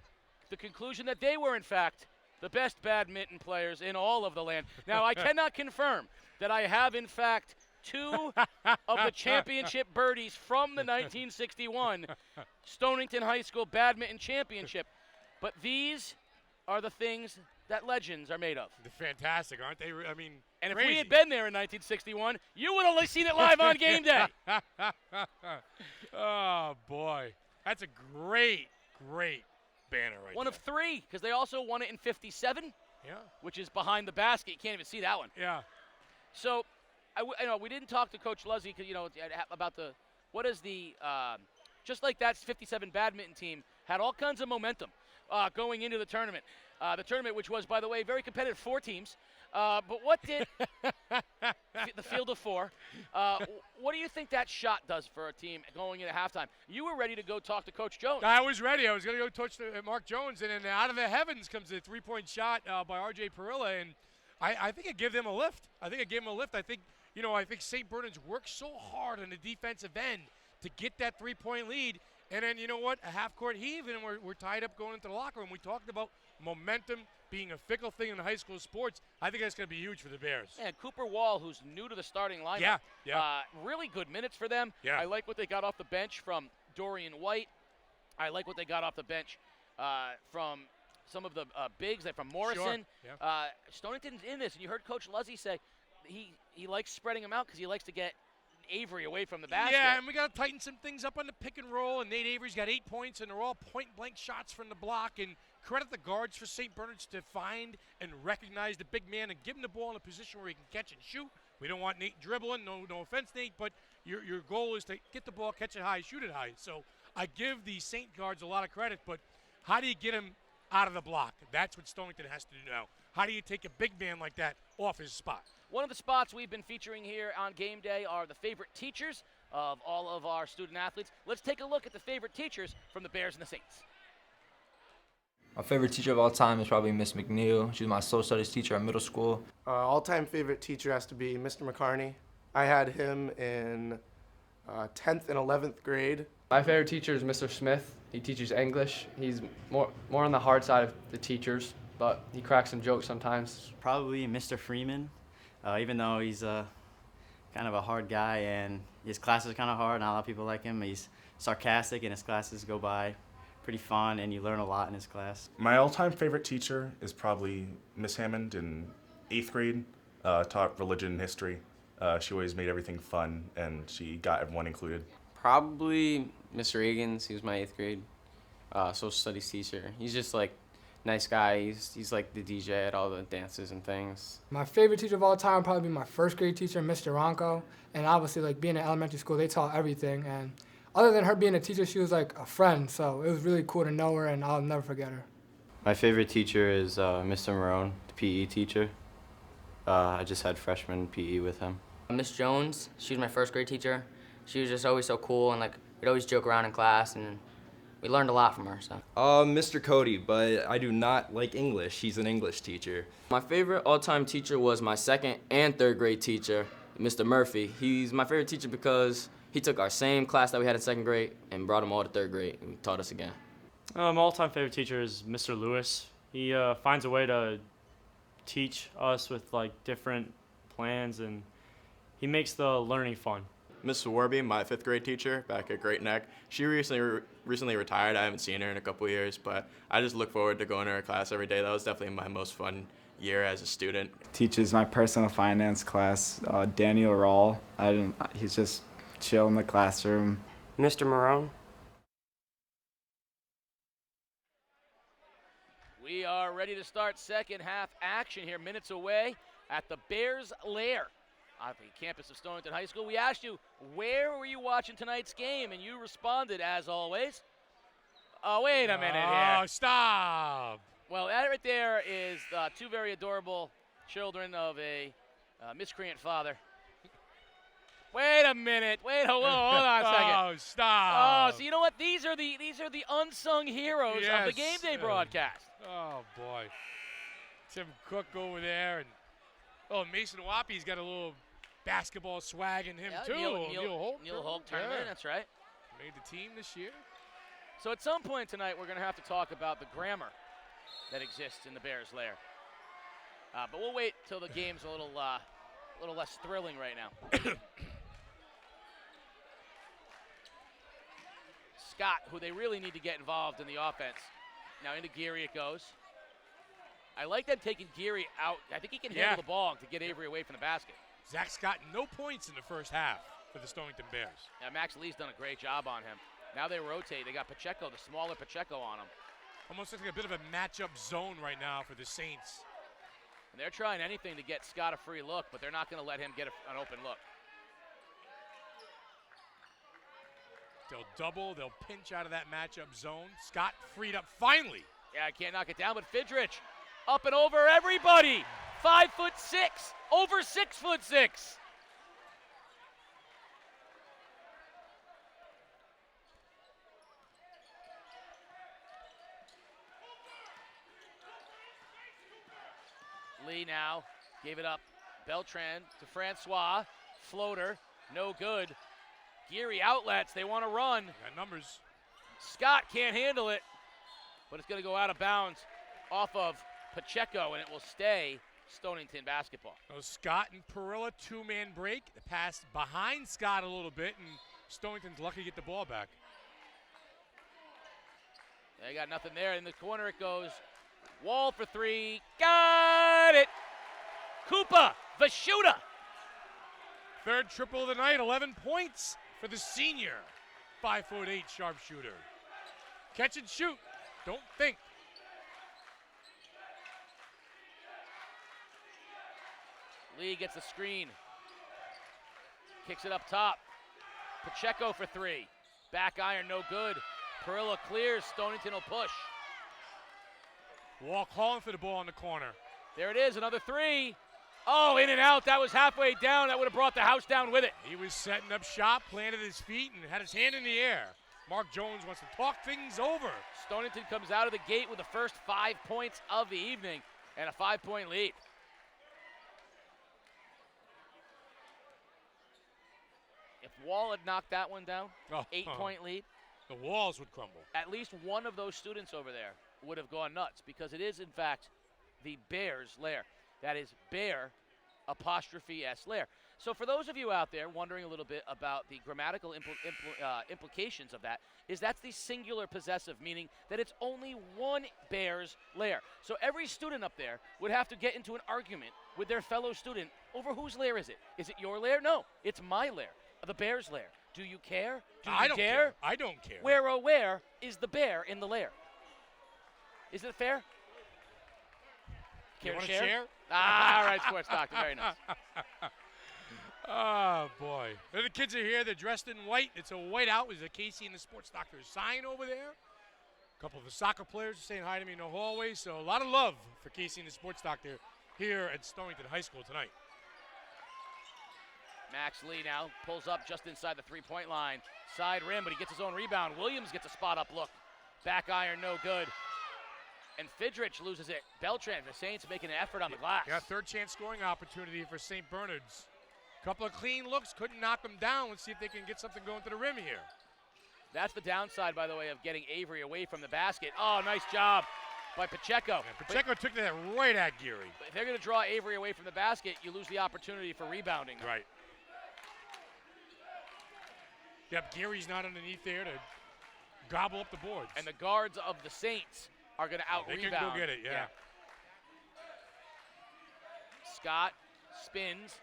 the conclusion that they were, in fact, the best badminton players in all of the land. Now, I cannot confirm that I have, in fact, 2 of the championship birdies from the 1961 Stonington High School Badminton Championship, but these are the things that legends are made of. They're fantastic, aren't they? I mean, and crazy. If we had been there in 1961, you would have only seen it live on game day. Oh, boy. That's a great, great banner right One there. of 3, because they also won it in 57, yeah, which is behind the basket. You can't even see that one. Yeah. So, you know, we didn't talk to Coach Luzzy, you know, about what is the, just like that 57 badminton team had all kinds of momentum going into the tournament. The tournament, which was, by the way, very competitive, 4 teams. But what did the field of 4? What do you think that shot does for a team going into halftime? You were ready to go talk to Coach Jones. I was ready. I was going to go touch Mark Jones, and then out of the heavens comes a 3-point shot by RJ Parrilla, and I think it gave them a lift. I think you know, I think St. Bernard's worked so hard on the defensive end to get that 3-point lead, and then, you know what, a half-court heave, and we're tied up going into the locker room. We talked about momentum being a fickle thing in high school sports. I think that's going to be huge for the Bears. Yeah, Cooper Wall, who's new to the starting lineup. Yeah. Really good minutes for them. Yeah. I like what they got off the bench from Dorian White. I like what they got off the bench from some of the bigs, like from Morrison. Sure. Yeah. Stonington's in this, and you heard Coach Luzzy say he likes spreading them out because he likes to get Avery away from the basket. Yeah, and we got to tighten some things up on the pick and roll, and Nate Avery's got 8 points, and they're all point-blank shots from the block, and credit the guards for St. Bernard's to find and recognize the big man and give him the ball in a position where he can catch and shoot. We don't want Nate dribbling, no offense, Nate, but your goal is to get the ball, catch it high, shoot it high. So I give the St. guards a lot of credit, but how do you get him out of the block? That's what Stonington has to do now. How do you take a big man like that off his spot? One of the spots we've been featuring here on game day are the favorite teachers of all of our student athletes. Let's take a look at the favorite teachers from the Bears and the Saints. My favorite teacher of all time is probably Miss McNeil. She was my social studies teacher at middle school. All-time favorite teacher has to be Mr. McCarney. I had him in 10th and 11th grade. My favorite teacher is Mr. Smith. He teaches English. He's more on the hard side of the teachers, but he cracks some jokes sometimes. Probably Mr. Freeman, even though he's kind of a hard guy and his class is kind of hard. Not a lot of people like him. He's sarcastic and his classes go by pretty fun, and you learn a lot in his class. My all-time favorite teacher is probably Miss Hammond in 8th grade. Taught religion and history. She always made everything fun, and she got everyone included. Probably Mr. Egan's. He was my 8th grade social studies teacher. He's just like nice guy. He's like the DJ at all the dances and things. My favorite teacher of all time would probably be my 1st grade teacher, Mr. Ronco. And obviously, like being in elementary school, they taught everything. And other than her being a teacher, she was like a friend. So it was really cool to know her, and I'll never forget her. My favorite teacher is Mr. Marone, the PE teacher. I just had freshman PE with him. Miss Jones, she was my 1st grade teacher. she was just always so cool, and like we'd always joke around in class, and we learned a lot from her. So. Mr. Cody, but I do not like English. He's an English teacher. My favorite all-time teacher was my 2nd and 3rd grade teacher, Mr. Murphy. He's my favorite teacher because he took our same class that we had in 2nd grade and brought them all to 3rd grade and taught us again. My all-time favorite teacher is Mr. Lewis. He finds a way to teach us with like different plans, and he makes the learning fun. Miss Warby, my 5th grade teacher back at Great Neck, she recently retired. I haven't seen her in a couple of years, but I just look forward to going to her class every day. That was definitely my most fun year as a student. Teaches my personal finance class, Daniel Rawl. He's just chill in the classroom. Mr. Marone. We are ready to start second half action here, minutes away at the Bears Lair on the campus of Stonington High School. We asked you, where were you watching tonight's game? And you responded, as always. Oh, wait a minute here. Oh, stop. Well, that right there is two very adorable children of a miscreant father. Wait a minute. Hold on a second. Oh, stop. Oh, so you know what? These are the unsung heroes of the game day broadcast. Oh, boy. Tim Cook over there. And Mason Wappy's got a little basketball swag in him, too. Neil Holt tournament, that's right. Made the team this year. So at some point tonight, we're going to have to talk about the grammar that exists in the Bears Lair. But we'll wait till the game's a little less thrilling right now. Scott, who they really need to get involved in the offense. Now into Geary it goes. I like them taking Geary out. I think he can handle the ball to get Avery away from the basket. Zach Scott, no points in the first half for the Stonington Bears. Yeah, Max Lee's done a great job on him. Now they rotate. They got Pacheco, the smaller Pacheco on him. Almost like a bit of a matchup zone right now for the Saints. And they're trying anything to get Scott a free look, but they're not going to let him get an open look. They'll double. They'll pinch out of that matchup zone. Scott freed up finally. Yeah, I can't knock it down, but Fidrich up and over everybody. 5'6", over 6'6". Lee now gave it up. Beltran to Francois. Floater, no good. Geary outlets, they want to run. Got numbers. Scott can't handle it, but it's going to go out of bounds off of Pacheco, and it will stay Stonington basketball. So Scott and Parrilla, two-man break. The pass behind Scott a little bit, and Stonington's lucky to get the ball back. They got nothing there. In the corner it goes. Wall for three. Got it! Koopa, the shooter. Third triple of the night, 11 points for the senior. 5'8" sharpshooter. Catch and shoot. Don't think. Lee gets the screen. Kicks it up top. Pacheco for three. Back iron, no good. Parrilla clears. Stonington will push. Wall calling for the ball in the corner. There it is, another three. Oh, in and out. That was halfway down. That would have brought the house down with it. He was setting up shop, planted his feet, and had his hand in the air. Mark Jones wants to talk things over. Stonington comes out of the gate with the first 5 points of the evening and a 5-point lead. If Wall had knocked that one down, 8-point lead. The walls would crumble. At least one of those students over there would have gone nuts, because it is, in fact, the Bears Lair. That is Bear '(S) Lair. So for those of you out there wondering a little bit about the grammatical implications of that, is that's the singular possessive, meaning that it's only one Bears Lair. So every student up there would have to get into an argument with their fellow student over whose lair is it? Is it your lair? No, it's my lair, the Bears Lair. Do you care? Do you dare? I don't care. Where is the bear in the lair? Is it fair? Care to share? All right, Sports Doctor, very nice. Oh, boy. The kids are here. They're dressed in white. It's a white out. There's a Casey and the Sports Doctor sign over there. A couple of the soccer players are saying hi to me in the hallway. So a lot of love for Casey and the Sports Doctor here at Stonington High School tonight. Max Lee now pulls up just inside the three-point line. Side rim, but he gets his own rebound. Williams gets a spot-up look. Back iron, no good. And Fidrich loses it. Beltran, the Saints making an effort on the glass. Yeah, third chance scoring opportunity for St. Bernard's. Couple of clean looks, couldn't knock them down. Let's see if they can get something going to the rim here. That's the downside, by the way, of getting Avery away from the basket. Oh, nice job by Pacheco. Yeah, Pacheco took that right at Geary. If they're going to draw Avery away from the basket, you lose the opportunity for rebounding. Right. Yep, Geary's not underneath there to gobble up the boards. And the guards of the Saints are going to out-rebound. They can go get it, yeah. Scott spins.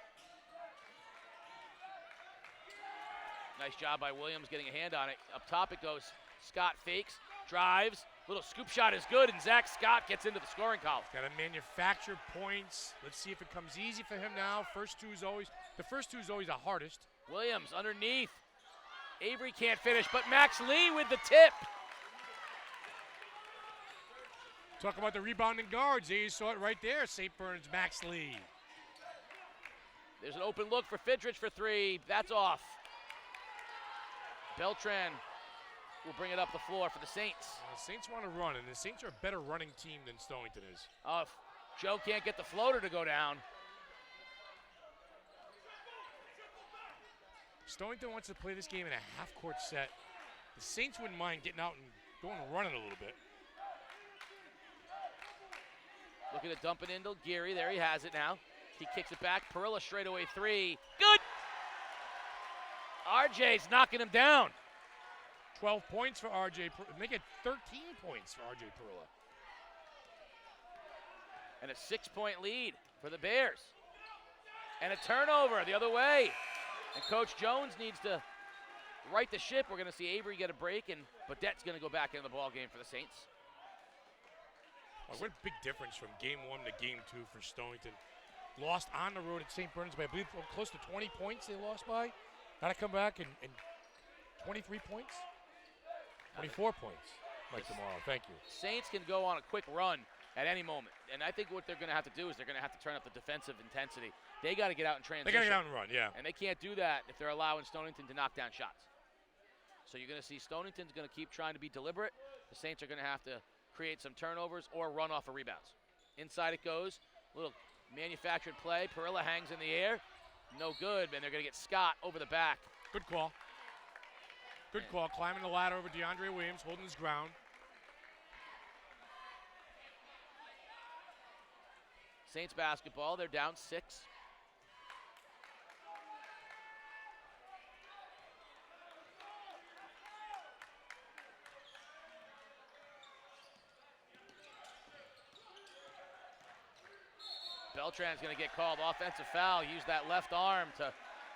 Nice job by Williams getting a hand on it. Up top it goes. Scott fakes, drives. Little scoop shot is good, and Zach Scott gets into the scoring column. Got to manufacture points. Let's see if it comes easy for him now. The first two is always the hardest. Williams underneath. Avery can't finish, but Max Lee with the tip. Talk about the rebounding guards. You saw it right there. St. Bernard's Max Lee. There's an open look for Fidrich for three. That's off. Beltran will bring it up the floor for the Saints. The Saints want to run, and the Saints are a better running team than Stonington is. Oh, if Joe can't get the floater to go down. Stonington wants to play this game in a half-court set. The Saints wouldn't mind getting out and going and running a little bit. Looking to dump it into Geary. There he has it now. He kicks it back. Parrilla straightaway three. Good! RJ's knocking him down. 12 points for RJ. Make it 13 points for RJ Parrilla. And a 6-point lead for the Bears. And a turnover the other way. And Coach Jones needs to right the ship. We're going to see Avery get a break, and Badette's going to go back into the ball game for the Saints. Oh, what a big difference from game 1 to game 2 for Stonington. Lost on the road at St. Bernard's by, I believe, close to 20 points they lost by. Got to come back and 23 points? 24 points, Mike tomorrow. Thank you. Saints can go on a quick run at any moment. And I think what they're going to have to do is they're going to have to turn up the defensive intensity. They got to get out and transition. They got to get out and run, yeah. And they can't do that if they're allowing Stonington to knock down shots. So you're going to see Stonington's going to keep trying to be deliberate. The Saints are going to have to create some turnovers or run off of rebounds. Inside it goes. Little manufactured play. Parrilla hangs in the air. No good, and they're going to get Scott over the back. Good call. Good call. Climbing the ladder over DeAndre Williams, holding his ground. Saints basketball, they're down 6. Beltran's going to get called offensive foul. Use that left arm to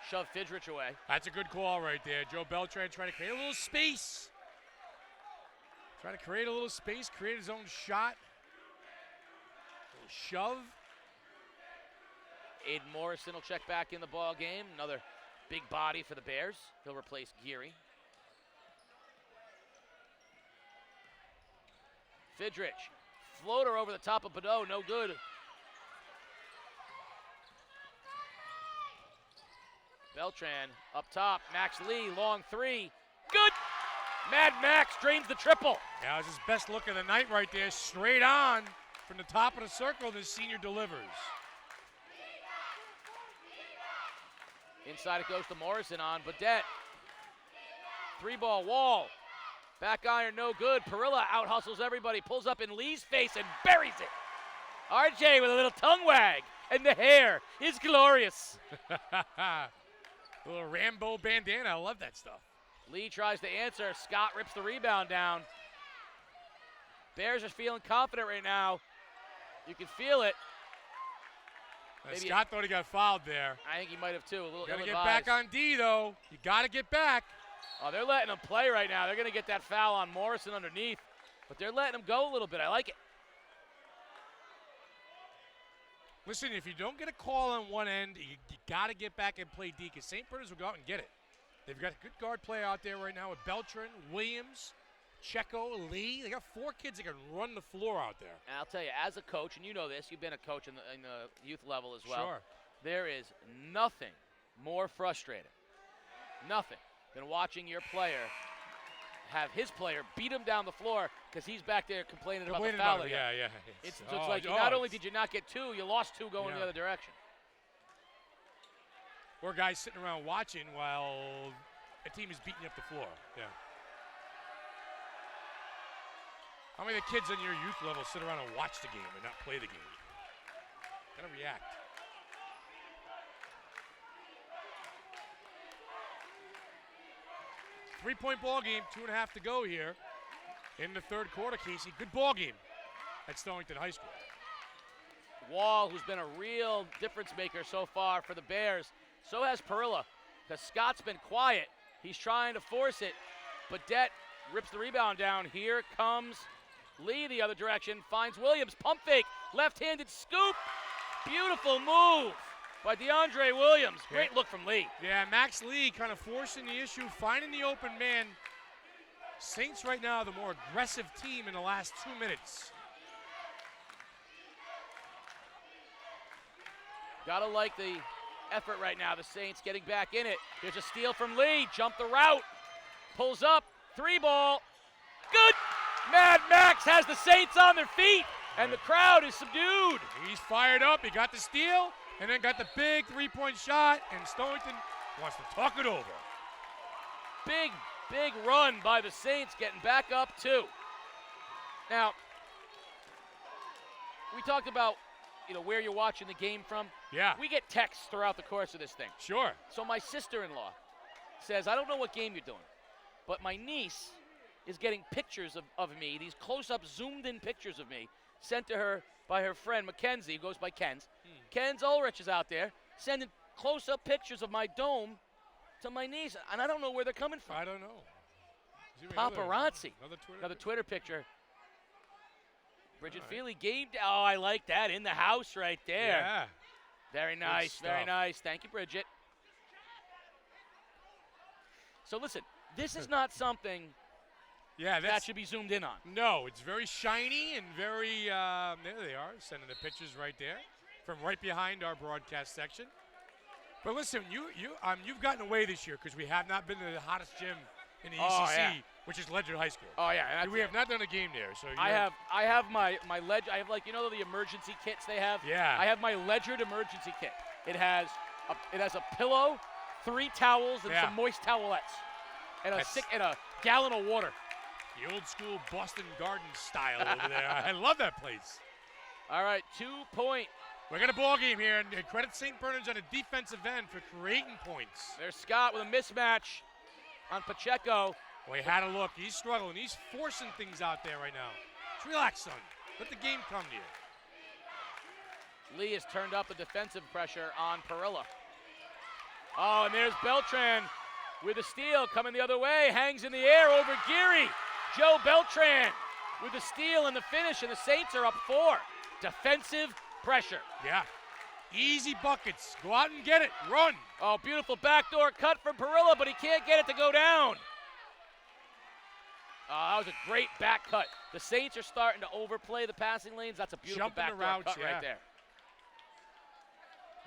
shove Fidrich away. That's a good call right there. Joe Beltran trying to create a little space. Trying to create a little space, create his own shot. A little shove. Aiden Morrison will check back in the ball game. Another big body for the Bears. He'll replace Geary. Fidrich, floater over the top of Badeau, no good. Beltran up top, Max Lee, long three, good! Mad Max drains the triple. Yeah, it was his best look of the night right there, straight on from the top of the circle, the senior delivers. Inside it goes to Morrison on Badette. 3-ball wall. Back iron, no good. Parrilla out-hustles everybody, pulls up in Lee's face and buries it. RJ with a little tongue wag, and the hair is glorious. A little Rambo bandana, I love that stuff. Lee tries to answer. Scott rips the rebound down. Bears are feeling confident right now. You can feel it. Scott thought he got fouled there. I think he might have too. A little Got to get ill-advised. back on D, though. You got to get back. Oh, they're letting him play right now. They're going to get that foul on Morrison underneath. But they're letting him go a little bit. I like it. Listen, if you don't get a call on one end, you got to get back and play D, because St. Bernard's will go out and get it. They've got a good guard play out there right now with Beltran, Williams, Checo, Lee. They got 4 kids that can run the floor out there. And I'll tell you, as a coach, and you know this, you've been a coach in the youth level as well. Sure. There is nothing more frustrating? Nothing than watching your player have his player beat him down the floor because he's back there complaining about the foul. Yeah. It's like not only did you not get 2, you lost 2 going the other direction. Or guys sitting around watching while a team is beating you up the floor. Yeah. How many of the kids on your youth level sit around and watch the game and not play the game? Gotta react. Three-point ball game, 2.5 to go here in the third quarter, Casey. Good ball game at Stonington High School. Wall, who's been a real difference maker so far for the Bears. So has Parrilla, because Scott's been quiet. He's trying to force it. Badette rips the rebound down. Here comes Lee the other direction, finds Williams. Pump fake, left-handed scoop. Beautiful move by DeAndre Williams. Great look from Lee. Yeah, Max Lee kind of forcing the issue, finding the open man. Saints right now the more aggressive team in the last 2 minutes. Gotta like the effort right now. The Saints getting back in it. Here's a steal from Lee. Jump the route. Pulls up. 3-ball. Good. Mad Max has the Saints on their feet, and the crowd is subdued. He's fired up. He got the steal, and then got the big three-point shot, and Stonington wants to talk it over. Big run by the Saints, getting back up 2. Now, we talked about where you're watching the game from. Yeah. We get texts throughout the course of this thing. Sure. So my sister-in-law says, I don't know what game you're doing, but my niece is getting pictures of me, these close-up, zoomed-in pictures of me, sent to her by her friend Mackenzie, who goes by Ken's. Ken's Ulrich is out there sending close-up pictures of my dome to my niece, and I don't know where they're coming from. I don't know. Paparazzi. Another Twitter picture. Bridget Feely game. Oh, I like that. In the house right there. Yeah. Very nice. Very nice. Thank you, Bridget. So listen, this is not something that should be zoomed in on. No, it's very shiny and very, there they are, sending the pictures right there from right behind our broadcast section. But listen, you've gotten away this year because we have not been to the hottest gym in the ECC, which is Ledger High School. Oh yeah, we have not done a game there. So I have my Ledger. I have the emergency kits they have. Yeah. I have my Ledgered emergency kit. It has a pillow, 3 towels, and some moist towelettes, and a gallon of water. The old school Boston Garden style over there. I love that place. All right, 2-point. We got a ball game here, and credit St. Bernard's on a defensive end for creating points. There's Scott with a mismatch on Pacheco. Well, he had a look. He's struggling. He's forcing things out there right now. Just relax, son. Let the game come to you. Lee has turned up the defensive pressure on Parrilla. Oh, and there's Beltran with a steal coming the other way. Hangs in the air over Geary. Joe Beltran with the steal and the finish, and the Saints are up 4. Defensive pressure. Yeah. Easy buckets. Go out and get it. Run. Oh, beautiful backdoor cut from Parrilla, but he can't get it to go down. That was a great back cut. The Saints are starting to overplay the passing lanes. That's a beautiful backdoor cut right there.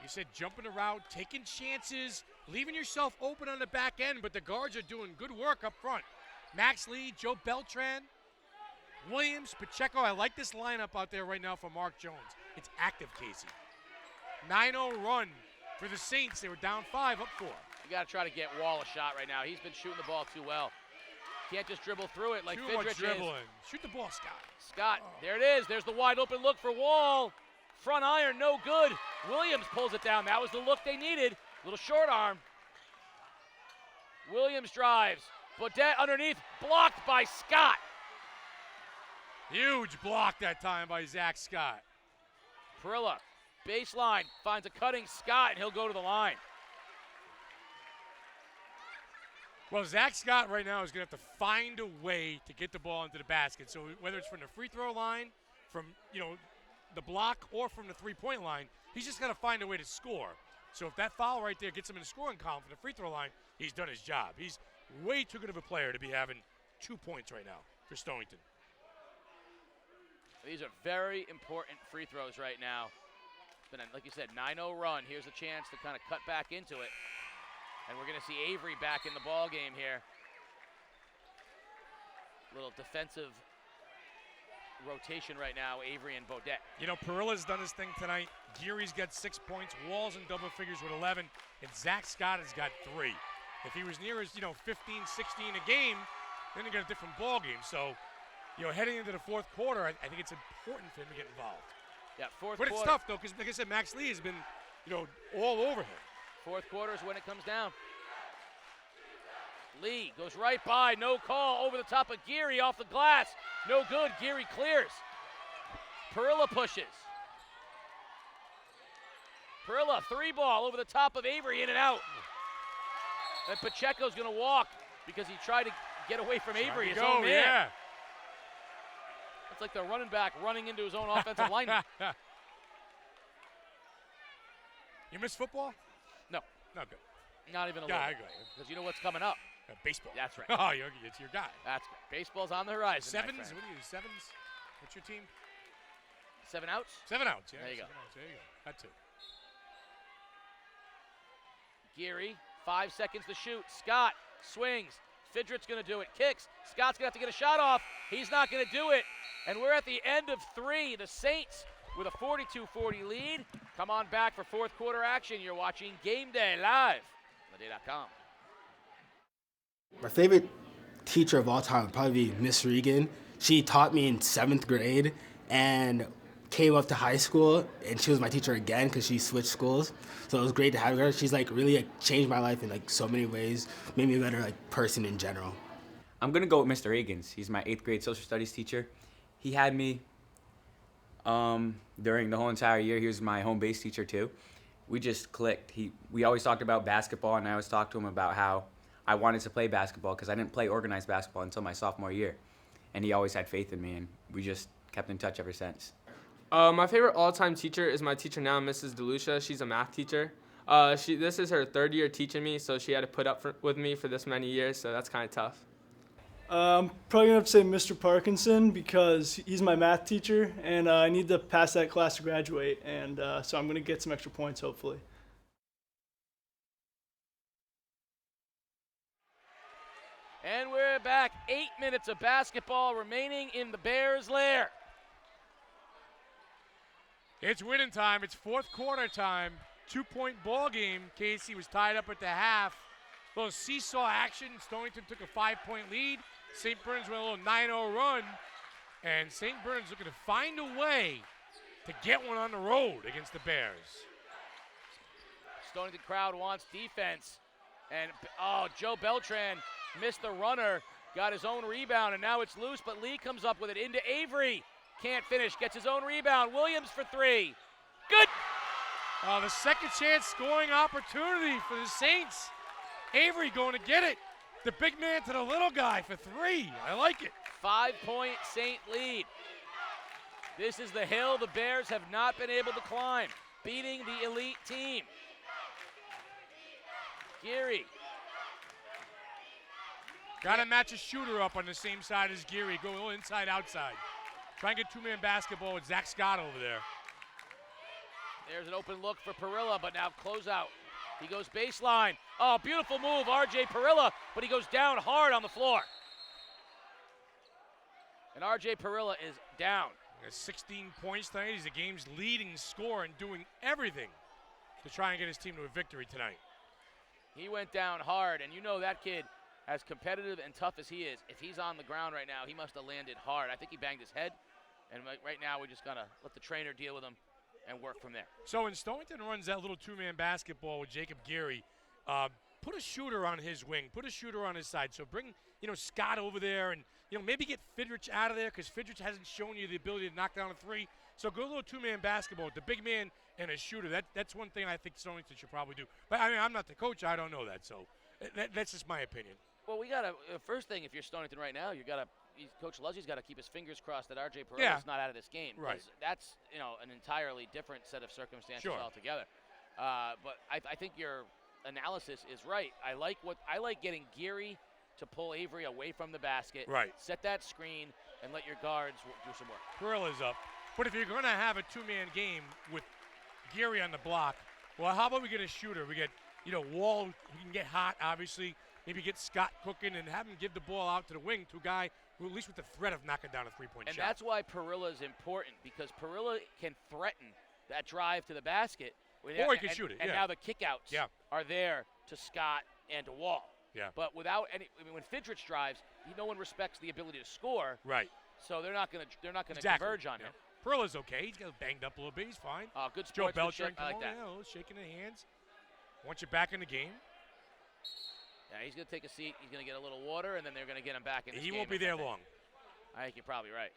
You said jumping the route, taking chances, leaving yourself open on the back end, but the guards are doing good work up front. Max Lee, Joe Beltran, Williams, Pacheco. I like this lineup out there right now for Mark Jones. It's active, Casey. 9-0 run for the Saints. They were down 5, up 4. You got to try to get Wall a shot right now. He's been shooting the ball too well. Can't just dribble through it like Too Fidrich much dribbling. is. Shoot the ball, Scott. Scott, there it is. There's the wide open look for Wall. Front iron, no good. Williams pulls it down. That was the look they needed. Little short arm. Williams drives. Bodette underneath, blocked by Scott. Huge block that time by Zach Scott. Parrilla, baseline, finds a cutting Scott, and he'll go to the line. Well, Zach Scott right now is going to have to find a way to get the ball into the basket. So whether it's from the free throw line, from the block, or from the three-point line, he's just got to find a way to score. So if that foul right there gets him in the scoring column for the free throw line, he's done his job. He's way too good of a player to be having 2 points right now for Stonington. These are very important free throws right now. It's been, like you said, 9-0 run. Here's a chance to kind of cut back into it. And we're going to see Avery back in the ball game here. Little defensive rotation right now, Avery and Bodette. You know, Parrilla's done his thing tonight. Geary's got 6 points. Wall's in double figures with 11. And Zach Scott has got 3. If he was near his, 15, 16 a game, then you got a different ball game. So, heading into the fourth quarter, I think it's important for him to get involved. Yeah, fourth But quarter. it's tough, though, because, like I said, Max Lee has been, all over him. Fourth quarter is when it comes down. Lee goes right by, no call, over the top of Geary, off the glass. No good, Geary clears. Parrilla pushes. Parrilla, 3-ball over the top of Avery, in and out. And Pacheco's gonna walk because he tried to get away from Avery, his own man. Yeah. It's like the running back running into his own offensive lineman. You miss football? No. No, good. Not even a little. Yeah, Because you know what's coming up. Baseball. That's right. Oh, it's your guy. That's good. Baseball's on the horizon. Sevens? What do you do? Sevens? What's your team? 7 outs? 7 outs, yeah. There you go. 7 outs. There you go. That too. Geary, 5 seconds to shoot. Scott swings. Fidret's going to do it. Kicks. Scott's going to have to get a shot off. He's not going to do it. And we're at the end of 3. The Saints with a 42-40 lead. Come on back for fourth quarter action. You're watching Game Day live on theday.com. My favorite teacher of all time would probably be Miss Regan. She taught me in 7th grade and came up to high school, and she was my teacher again because she switched schools. So it was great to have her. She's really changed my life in so many ways, made me a better person in general. I'm gonna go with Mr. Egan's. He's my 8th grade social studies teacher. He had me during the whole entire year. He was my home base teacher too. We just clicked. We always talked about basketball, and I always talked to him about how I wanted to play basketball because I didn't play organized basketball until my sophomore year. And he always had faith in me, and we just kept in touch ever since. My favorite all-time teacher is my teacher now, Mrs. DeLucia. She's a math teacher. This is her 3rd year teaching me, so she had to put up with me for this many years, so that's kind of tough. I'm probably going to have to say Mr. Parkinson because he's my math teacher, and I need to pass that class to graduate, and so I'm going to get some extra points, hopefully. And we're back. 8 minutes of basketball remaining in the Bears' lair. It's winning time. It's fourth quarter time. 2-point ball game. Casey was tied up at the half. Little seesaw action. Stonington took a 5-point lead. St. Bernard's went a little 9-0 run. And St. Bernard's looking to find a way to get one on the road against the Bears. Stonington crowd wants defense. And, Joe Beltran missed the runner, got his own rebound, and now it's loose, but Lee comes up with it into Avery. Can't finish, gets his own rebound. Williams for 3. Good! The second chance scoring opportunity for the Saints. Avery going to get it. The big man to the little guy for 3. I like it. 5-point Saint lead. This is the hill the Bears have not been able to climb, beating the elite team. Geary. Got to match a shooter up on the same side as Geary. Go a little inside, outside. Try and get 2-man basketball with Zach Scott over there. There's an open look for Parrilla, but now closeout. He goes baseline. Oh, beautiful move, RJ Parrilla, but he goes down hard on the floor. And RJ Parrilla is down. He has 16 points tonight. He's the game's leading scorer and doing everything to try and get his team to a victory tonight. He went down hard, and you know that kid, as competitive and tough as he is, if he's on the ground right now, he must have landed hard. I think he banged his head, and right now we're just going to let the trainer deal with him and work from there. So when Stonington runs that little 2-man basketball with Jacob Geary, put a shooter on his wing, put a shooter on his side. So bring, Scott over there and, maybe get Fidrich out of there because Fidrich hasn't shown you the ability to knock down a 3. So go a little 2-man basketball with the big man and a shooter. That's one thing I think Stonington should probably do. But, I'm not the coach. I don't know that. So that's just my opinion. Well, we got to, first thing, if you're Stonington right now, Coach Luzzie's got to keep his fingers crossed that RJ Parrilla's not out of this game. Right. That's, an entirely different set of circumstances altogether. But I think your analysis is right. I like getting Geary to pull Avery away from the basket. Right. Set that screen and let your guards do some work. Parrilla's up. But if you're going to have a 2-man game with Geary on the block, well, how about we get a shooter? We get Wall, he can get hot, obviously. Maybe get Scott cooking and have him give the ball out to the wing to a guy who at least with the threat of knocking down a three-point shot. And that's why Parrilla is important, because Parrilla can threaten that drive to the basket. Or he can shoot it, And now the kickouts are there to Scott and to Wall. Yeah. But without any, when Fidrich drives, no one respects the ability to score. Right. So they're not going to converge on him. Perilla's okay. He's got banged up a little bit. He's fine. Good Joe sportsmanship. Beltran, I like that. Shaking the hands. Once you're back in the game. Yeah, he's going to take a seat. He's going to get a little water, and then they're going to get him back in this He game, won't be there long. I think you're probably right.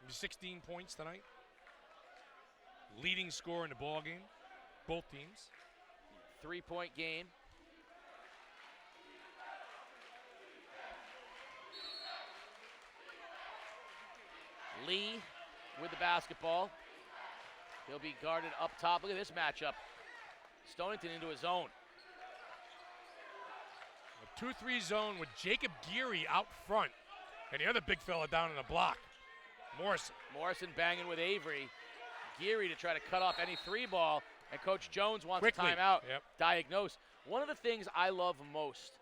16 points tonight. Leading scorer in the ball game. Both teams. 3-point game. Lee with the basketball. He'll be guarded up top. Look at this matchup. Stonington into his zone. A 2-3 zone with Jacob Geary out front. And the other big fella down in the block, Morrison. Morrison banging with Avery. Geary to try to cut off any three ball. And Coach Jones wants a timeout. Diagnose. One of the things I love most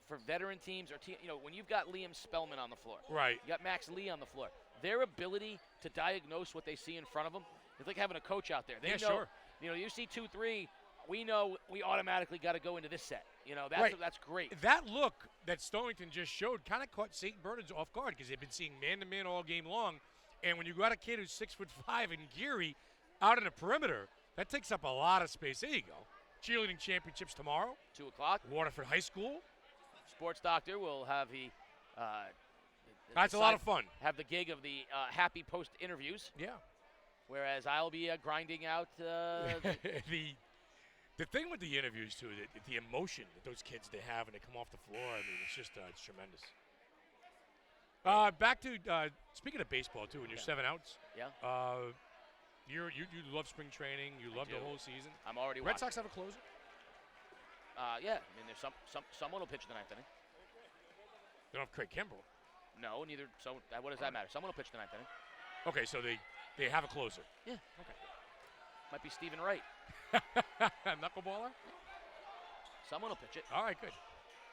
for veteran teams, or when you've got Liam Spellman on the floor. Right. You got Max Lee on the floor. Their ability to diagnose what they see in front of them, it's like having a coach out there. They know, sure. You see 2-3, we know we automatically got to go into this set. That's great. That look that Stonington just showed kind of caught St. Bernard's off guard because they've been seeing man-to-man all game long. And when you got a kid who's 6'5" and Geary out in the perimeter, that takes up a lot of space. There you go. Cheerleading championships tomorrow. 2 o'clock. Waterford High School. Sports Doctor will have the that's a lot of fun. Have the gig of the happy post interviews. Yeah. Whereas I'll be grinding out the thing with the interviews too, the emotion that those kids they have when they come off the floor. I mean, it's just it's tremendous. Back to speaking of baseball too, when you're 7 outs. Yeah. You love spring training. You love the whole season. I'm already. Red Sox have a closer. Yeah. I mean, there's someone will pitch in the ninth inning. They don't have Craig Kimbrell. No, neither. So what does that matter? Someone will pitch the ninth inning. Okay, so they have a closer. Yeah. Okay. Might be Stephen Wright. Knuckleballer? Someone will pitch it. All right, good.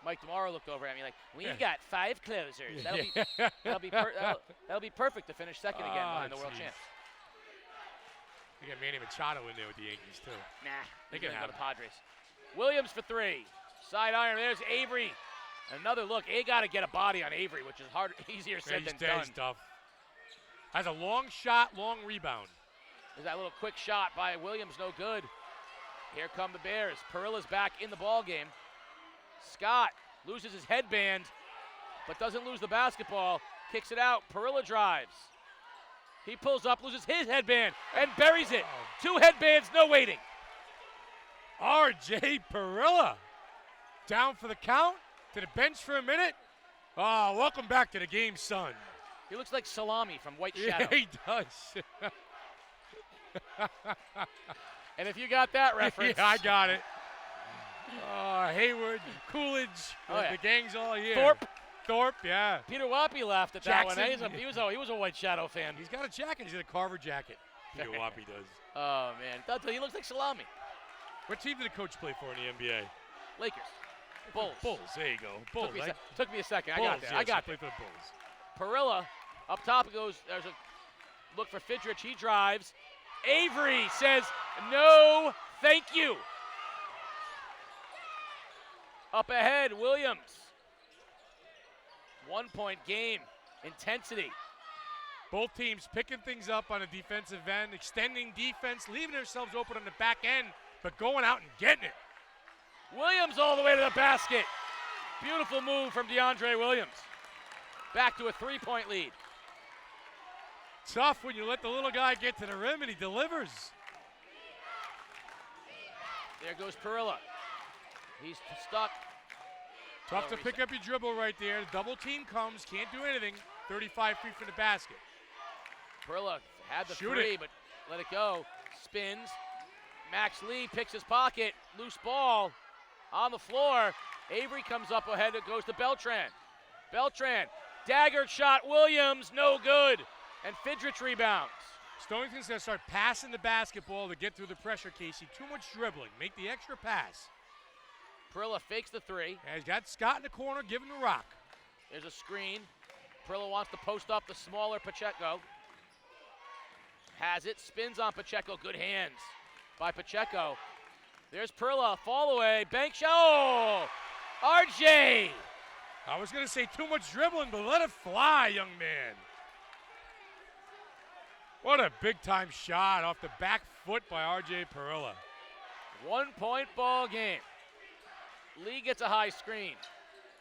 Mike DeMauro looked over at me like, we've got 5 closers. That'll be perfect to finish second again behind the world champs. You got Manny Machado in there with the Yankees, too. Nah, they can have the Padres. Williams for 3. Side iron. There's Avery. Another look. They got to get a body on Avery, which is easier said than done. He's tough. Has a long shot, long rebound. There's that little quick shot by Williams, no good. Here come the Bears. Parrilla's back in the ball game. Scott loses his headband, but doesn't lose the basketball. Kicks it out. Parrilla drives. He pulls up, loses his headband, and buries it. 2 headbands, no waiting. RJ Parrilla down for the count, to the bench for a minute. Oh, welcome back to the game, son. He looks like Salami from White Shadow. Yeah, he does. And if you got that reference. Yeah, I got it. Hayward, Coolidge, the gang's all here. Thorpe, yeah. Peter Wappy laughed at Jackson. that one. He was a White Shadow fan. He's got a jacket. He's got a Carver jacket. Peter Wappy does. Oh, man. He looks like Salami. What team did the coach play for in the NBA? Lakers. Bulls. There you go. Bulls. Took me a second. Bulls, I got there. Yes, I got there. there. For the Bulls. Parrilla up top goes. There's a look for Fidrich. He drives. Avery says, no, thank you. Up ahead, Williams. 1-point game. Intensity. Both teams picking things up on a defensive end, extending defense, leaving themselves open on the back end, but going out and getting it. Williams all the way to the basket. Beautiful move from DeAndre Williams. Back to a 3-point lead. Tough when you let the little guy get to the rim and he delivers. There goes Parrilla. He's stuck. Tough to pick up your dribble right there. Double team comes, can't do anything. 35 feet from the basket. Parrilla had the three, but let it go. Spins. Max Lee picks his pocket. Loose ball on the floor. Avery comes up ahead. It goes to Beltran. Beltran, dagger shot. Williams, no good. And Fidrich rebounds. Stonington's going to start passing the basketball to get through the pressure, Casey. Too much dribbling. Make the extra pass. Parrilla fakes the three. And he's got Scott in the corner, giving the rock. There's a screen. Parrilla wants to post up the smaller Pacheco. Has it, spins on Pacheco. Good hands by Pacheco. There's Parrilla, fall away, bank shot. Oh, RJ! I was going to say too much dribbling, but let it fly, young man. What a big-time shot off the back foot by RJ Parrilla. 1 point ball game. Lee gets a high screen,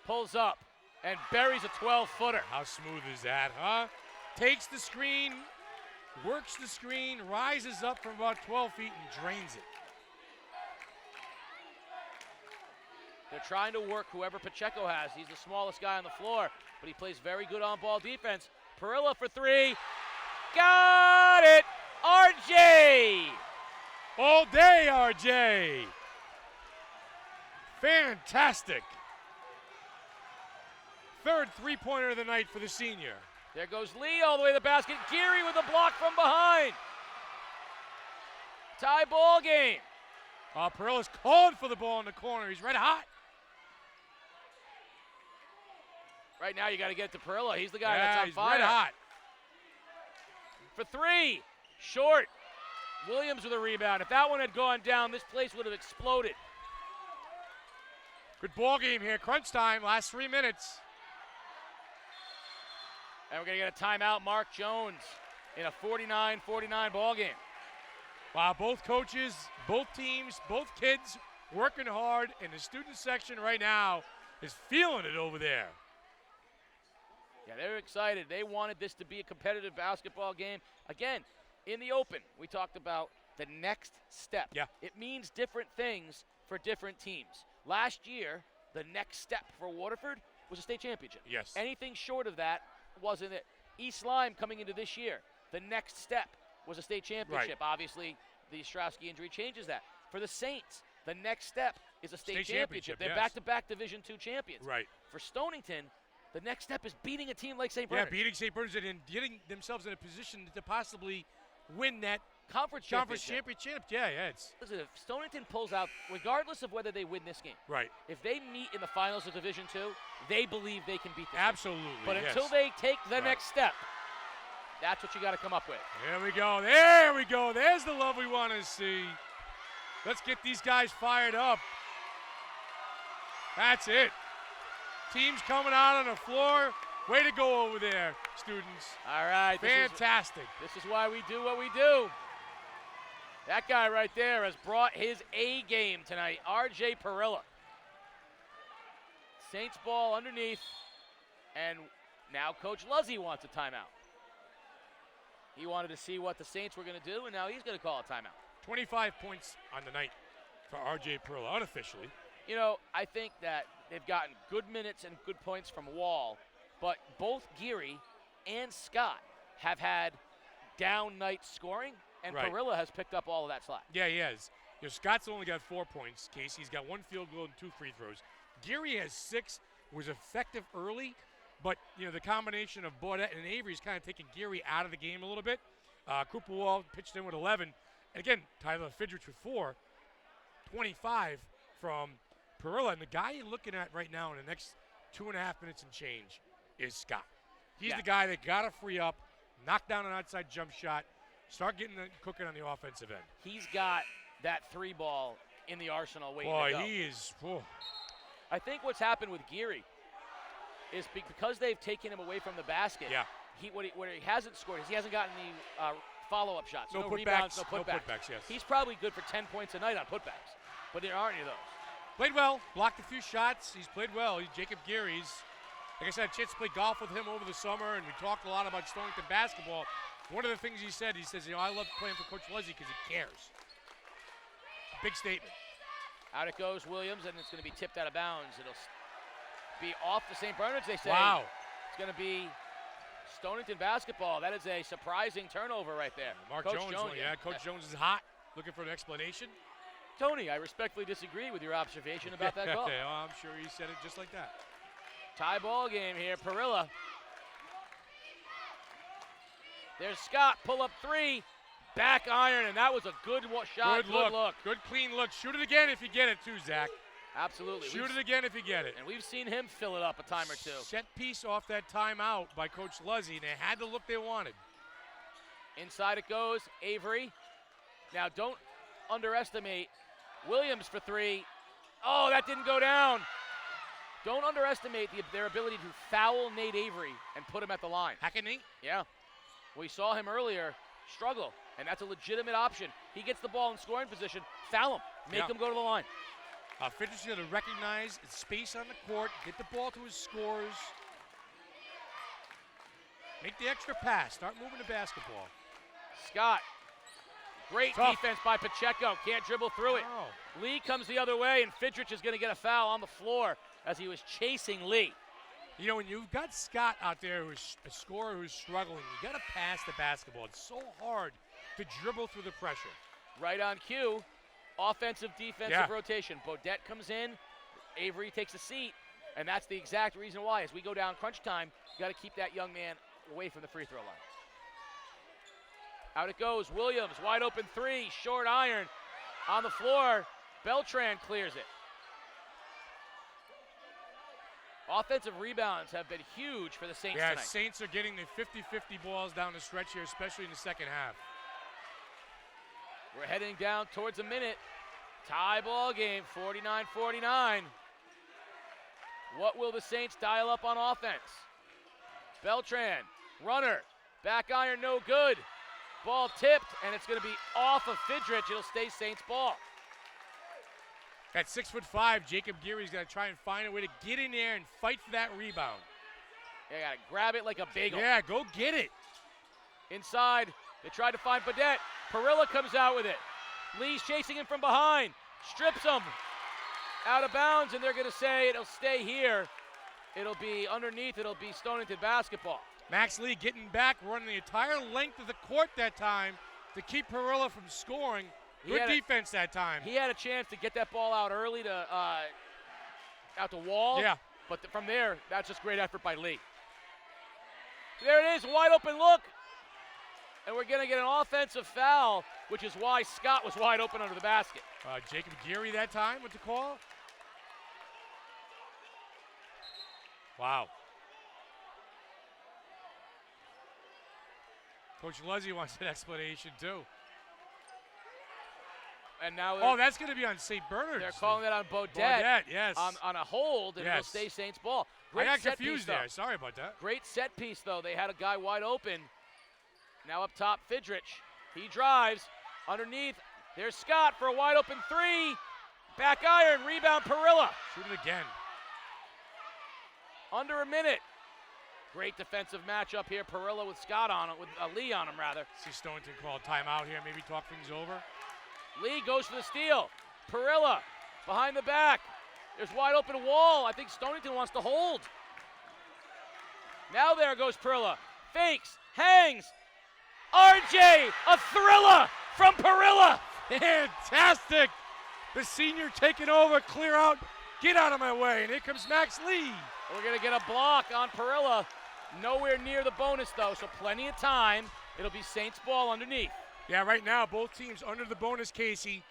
pulls up, and buries a 12-footer. How smooth is that, huh? Takes the screen, works the screen, rises up from about 12 feet and drains it. They're trying to work whoever Pacheco has. He's the smallest guy on the floor, but he plays very good on-ball defense. Parrilla for three. Got it! RJ! All day, RJ! Fantastic. Third three-pointer of the night for the senior. There goes Lee all the way to the basket. Geary with a block from behind. Tie ball game. Parrilla's calling for the ball in the corner. He's red hot. Right now you got to get to Parrilla. He's the guy that's on he's fire. red hot. For three. Short. Williams with a rebound. If that one had gone down, this place would have exploded. Good ball game here. Crunch time. Last 3 minutes. And we're going to get a timeout. Mark Jones in a 49-49 ball game. Wow, both coaches, both teams, both kids working hard, and the student section right now is feeling it over there. Yeah, they're excited. They wanted this to be a competitive basketball game. Again, in the open, we talked about the next step. Yeah. It means different things for different teams. Last year, the next step for Waterford was a state championship. Yes. Anything short of that wasn't it. East Lyme coming into this year, the next step was a state championship. Right. Obviously, the Ostrowski injury changes that. For the Saints, the next step is a state championship. championship, They're yes. back-to-back Division II champions. Right. For Stonington, the next step is beating a team like St. Yeah, Bernard. beating St. Bernard's and getting themselves in a position to possibly win that Conference championship. Yeah, it's Listen, if Stonington pulls out, regardless of whether they win this game, right. if they meet in the finals of Division II, they believe they can beat this Absolutely, team. But yes. until they take the Right. next step, that's what you got to come up with. There we go. There we go. There's the love we want to see. Let's get these guys fired up. That's it. Teams coming out on the floor. Way to go over there, students. All right. Fantastic. This is why we do what we do. That guy right there has brought his A game tonight, RJ Parrilla. Saints ball underneath, and now Coach Luzzy wants a timeout. He wanted to see what the Saints were going to do, and now he's going to call a timeout. 25 points on the night for RJ Parrilla, unofficially. You know, I think that they've gotten good minutes and good points from Wall, but both Geary and Scott have had down night scoring, and Right. Parrilla has picked up all of that slack. Yeah, he has. You know, Scott's only got 4 points. Casey's got 1 field goal and 2 free throws. Geary has 6, was effective early, but, you know, the combination of Baudette and Avery is kind of taking Geary out of the game a little bit. Cooper Wall pitched in with 11. And again, Tyler Fidrich with 4. 25 from Parrilla. And the guy you're looking at right now in the next 2.5 minutes and change is Scott. He's the guy that got to free up, knock down an outside jump shot, start getting cooking on the offensive end. He's got that 3 ball in the arsenal waiting to Boy, go. he is. Oh. I think what's happened with Geary is because they've taken him away from the basket. Yeah. What he hasn't scored is he hasn't gotten the follow-up shots. No rebounds, putbacks, no no putbacks. putbacks, yes. He's probably good for 10 points a night on putbacks, but there aren't any of those. Played well, blocked a few shots. He's played well. He's Jacob Geary's. Like I said, I had a chance to play golf with him over the summer, and we talked a lot about Stonington basketball. One of the things he says, you know, I love playing for Coach Luzzy because he cares. Big statement. Out it goes, Williams, and it's going to be tipped out of bounds. It'll be off the St. Bernard's, they say. Wow. It's going to be Stonington basketball. That is a surprising turnover right there. Mark Coach Jones, Coach Jones is hot. Looking for an explanation. Tony, I respectfully disagree with your observation about that call. Yeah, I'm sure he said it just like that. Tie ball game here. Parrilla. There's Scott. Pull up 3. Back iron, and that was a good shot. Good look. Good clean look. Shoot it again if you get it too, Zach. Absolutely. Shoot it again if you get it. And we've seen him fill it up a time or two. Set piece off that timeout by Coach Luzzy, and they had the look they wanted. Inside it goes, Avery. Now don't underestimate Williams for three. Oh, that didn't go down. Don't underestimate their ability to foul Nate Avery and put him at the line. Hacking Nate? Yeah. We saw him earlier struggle, and that's a legitimate option. He gets the ball in scoring position, foul him, make him go to the line. Fidget's going to recognize space on the court, get the ball to his scores, make the extra pass, start moving the basketball. Scott, great defense by Pacheco, can't dribble through it. Lee comes the other way, and Fidrich is going to get a foul on the floor as he was chasing Lee. You know, when you've got Scott out there who's a scorer who's struggling, you got to pass the basketball. It's so hard to dribble through the pressure. Right on cue. Offensive, defensive rotation. Bodette comes in, Avery takes a seat, and that's the exact reason why. As we go down crunch time, you got to keep that young man away from the free throw line. Out it goes, Williams, wide open three, short iron on the floor. Beltran clears it. Offensive rebounds have been huge for the Saints tonight. Saints are getting the 50-50 balls down the stretch here, especially in the second half. We're heading down towards a minute. Tie ball game, 49-49. What will the Saints dial up on offense? Beltran, runner, back iron, no good. Ball tipped, and it's going to be off of Fidrich. It'll stay Saints ball. At 6'5", Jacob Geary's going to try and find a way to get in there and fight for that rebound. They got to grab it like a bagel. Yeah, go get it. Inside, they tried to find Badette. Parrilla comes out with it. Lee's chasing him from behind. Strips him. Out of bounds, and they're going to say it'll stay here. It'll be underneath. It'll be Stonington basketball. Max Lee getting back, running the entire length of the court that time to keep Parrilla from scoring. Good defense that time. He had a chance to get that ball out early to out the wall. Yeah. But from there, that's just great effort by Lee. There it is, wide open look. And we're going to get an offensive foul, which is why Scott was wide open under the basket. Jacob Geary that time with the call. Wow. Coach Luzzy wants an explanation, too. And now that's going to be on St. Bernard's. They're calling that on Bodette. Bodette, yes. On a hold, and it'll stay Saints ball. I got confused there. Sorry about that. Great set piece, though. They had a guy wide open. Now up top, Fidrich. He drives. Underneath, there's Scott for a wide open three. Back iron, rebound Parrilla. Shoot it again. Under a minute. Great defensive matchup here. Parrilla with Scott on it, with Lee on him, rather. See Stonington call timeout here, maybe talk things over. Lee goes for the steal. Parrilla behind the back. There's wide open wall. I think Stonington wants to hold. Now there goes Parrilla. Fakes, hangs. RJ, a thriller from Parrilla. Fantastic. The senior taking over, clear out, get out of my way. And here comes Max Lee. We're going to get a block on Parrilla. Nowhere near the bonus, though, so plenty of time. It'll be Saints ball underneath. Yeah, right now, both teams under the bonus, Casey.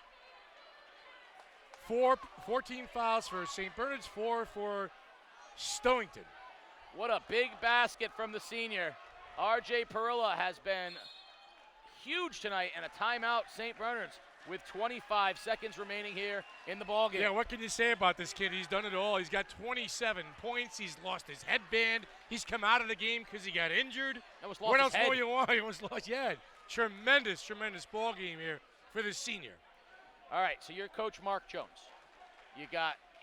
14 fouls for St. Bernard's, 4 for Stonington. What a big basket from the senior. RJ Parrilla has been huge tonight, and a timeout, St. Bernard's, with 25 seconds remaining here in the ballgame. Yeah, what can you say about this kid? He's done it all. He's got 27 points. He's lost his headband. He's come out of the game because he got injured. What else more you want? He almost lost. Yeah, tremendous ball game here for the senior. All right, so you're Coach Mark Jones. You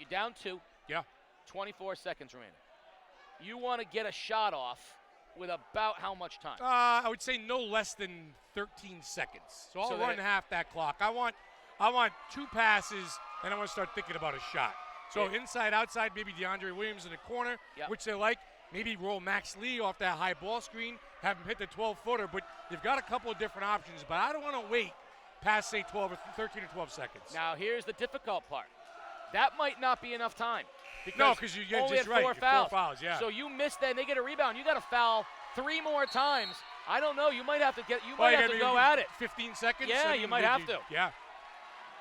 down 2. Yeah. 24 seconds remaining. You want to get a shot off with about how much time? I would say no less than 13 seconds. So I'll run half that clock. I want 2 passes, and I want to start thinking about a shot. So inside, outside, maybe DeAndre Williams in the corner, which they like. Maybe roll Max Lee off that high ball screen, have him hit the 12-footer. But you've got a couple of different options. But I don't want to wait past, say, 12 or 13 or 12 seconds. Now, here's the difficult part. That might not be enough time. Because you only just had 4 fouls. 4 fouls, yeah. So you miss that, and they get a rebound. You got to foul 3 more times. I don't know. You might have to go at it. 15 seconds? Yeah, you might have to. Yeah.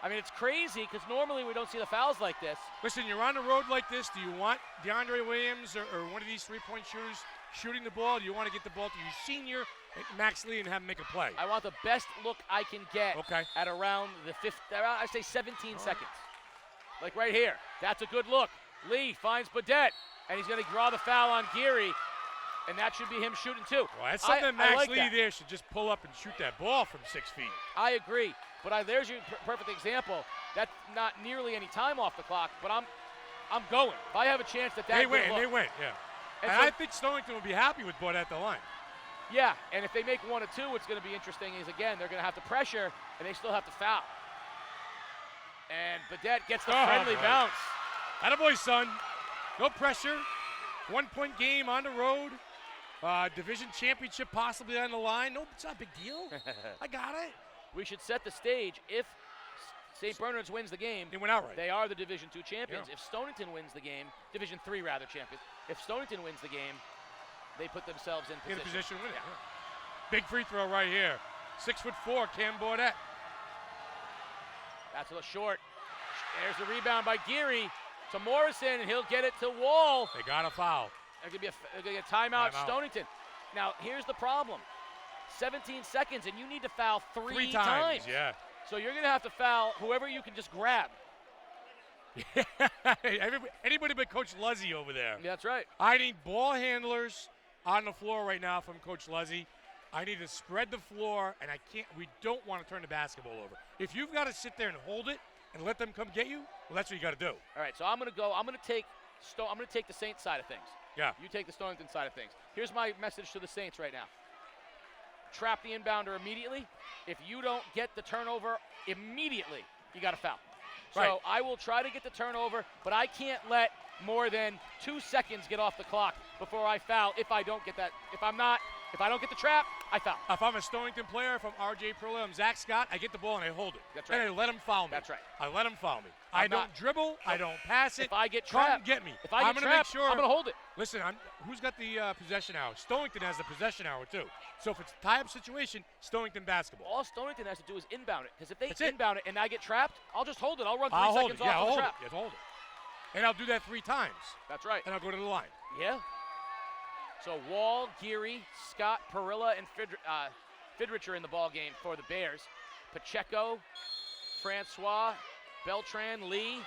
I mean, it's crazy because normally we don't see the fouls like this. Listen, you're on the road like this. Do you want DeAndre Williams or one of these three-point shooters shooting the ball? Do you want to get the ball to your senior, Max Lee, and have him make a play? I want the best look I can get at around the I say 17 seconds. Like right here. That's a good look. Lee finds Badette, and he's going to draw the foul on Geary, and that should be him shooting too. Well, that's something that Max like Lee that. there should just pull up and shoot that ball from 6 feet. I agree, but there's your perfect example. That's not nearly any time off the clock, but I'm going. If I have a chance that They good win, look. yeah. And And so- I think Stonington will be happy with Bud at the line. Yeah, and if they make 1 or 2, what's going to be interesting is, again, they're going to have to pressure, and they still have to foul. And Badette gets the friendly bounce. Attaboy, son. No pressure. 1-point game on the road. Division championship possibly on the line. No, it's not a big deal. I got it. We should set the stage. If St. Bernard's wins the game, they went outright. They are the Division II champions. Yeah. If Stonington wins the game, Division III rather champions. If Stonington wins the game, they put themselves in position. In a position to win it. Yeah. Big free throw right here. 6'4", Cam Bordette. That's a little short. There's the rebound by Geary to Morrison, and he'll get it to Wall. They got a foul. They're going to get a timeout, Stonington. Now, here's the problem. 17 seconds, and you need to foul three times. Yeah. So you're going to have to foul whoever you can just grab. Anybody but Coach Luzzy over there. That's right. I need ball handlers on the floor right now from Coach Luzzy. I need to spread the floor, and we don't want to turn the basketball over. If you've got to sit there and hold it and let them come get you, well, that's what you got to do. All right, so I'm going to take the Saints side of things. Yeah. You take the Stonington side of things. Here's my message to the Saints right now. Trap the inbounder immediately. If you don't get the turnover immediately, you got to foul. Right. So I will try to get the turnover, but I can't let more than 2 seconds get off the clock before I foul if I don't get that. If I don't get the trap, I foul. If I'm a Stonington player, if I'm RJ Parrilla, I'm Zach Scott, I get the ball and I hold it. That's right. And I let him foul me. That's right. I let him foul me. I don't dribble. I don't pass it. If I get Come trapped, and get me. If I get I'm gonna trapped, make sure, I'm going to hold it. Listen, who's got the possession hour? Stonington has the possession hour, too. So if it's a tie-up situation, Stonington basketball. All Stonington has to do is inbound it. Because if they That's it. inbound it and I get trapped, I'll just hold it. I'll run 3 I'll hold seconds it. Yeah, off I'll the hold trap. it. Yes, hold it. And I'll do that 3 times. That's right. And I'll go to the line. Yeah. So Wall, Geary, Scott, Parrilla, and Fidrich are in the ball game for the Bears. Pacheco, Francois, Beltran, Lee,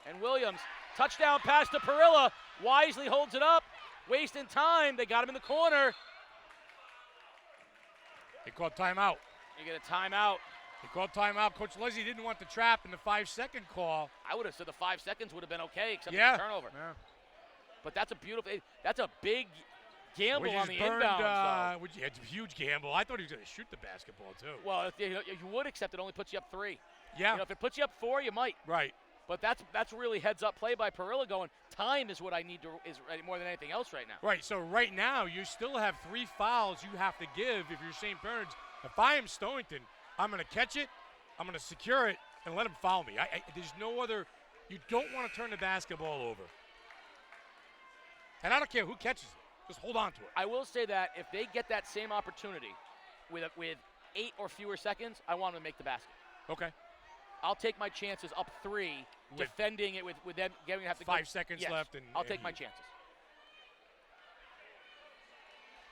and Williams. Touchdown pass to Parrilla. Wisely holds it up. Wasting time. They got him in the corner. They called timeout. You get a timeout. They called timeout. Coach Leslie didn't want the trap in the 5-second call. I would have said the 5 seconds would have been okay, except Yeah. for the turnover. Yeah. But that's a big gamble We on just the burned, inbounds. it's a huge gamble. I thought he was going to shoot the basketball, too. Well, if you would, except it only puts you up 3. Yeah. If it puts you up 4, you might. Right. But that's really heads-up play by Parrilla going, time is what I need is more than anything else right now. Right, so right now you still have 3 fouls you have to give if you're St. Bernard's. If I am Stonington, I'm going to catch it, I'm going to secure it, and let him foul me. There's no other – you don't want to turn the basketball over. And I don't care who catches it. Just hold on to it. I will say that if they get that same opportunity with 8 or fewer seconds, I want them to make the basket. Okay. I'll take my chances up 3, defending it with them getting to have to 5 seconds left. I'll take my chances.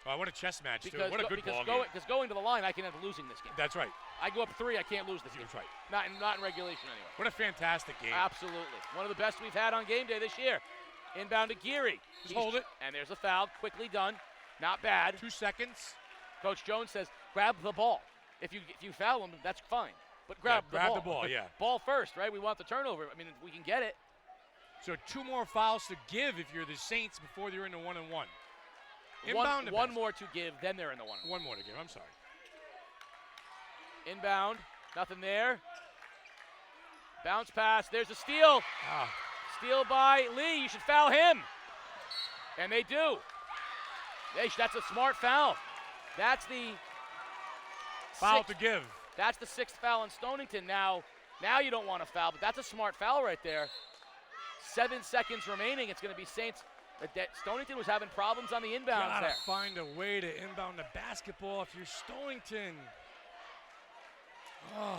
Oh, what a chess match, too. Because What a good ball game. Because going to the line, I can end up losing this game. That's right. I go up 3, I can't lose this game. That's right. Not in regulation anyway. What a fantastic game. Absolutely. One of the best we've had on game day this year. Inbound to Geary. Just hold it. And there's a foul. Quickly done. Not bad. 2 seconds. Coach Jones says, grab the ball. If you foul him, that's fine. But grab the ball. Grab the ball, yeah. Ball first, right? We want the turnover. I mean, if we can get it. So 2 more fouls to give if you're the Saints before they're in the 1-and-1. Inbound. One more to give, then they're in the 1-and-1. 1 more to give. I'm sorry. Inbound. Nothing there. Bounce pass. There's a steal. Steal by Lee. You should foul him. And they do. That's a smart foul. That's the foul to give. That's the 6th foul in Stonington. Now you don't want to foul, but that's a smart foul right there. 7 seconds remaining. It's going to be Saints. Stonington was having problems on the inbounds Gotta there. find a way to inbound the basketball if you're Stonington. Oh.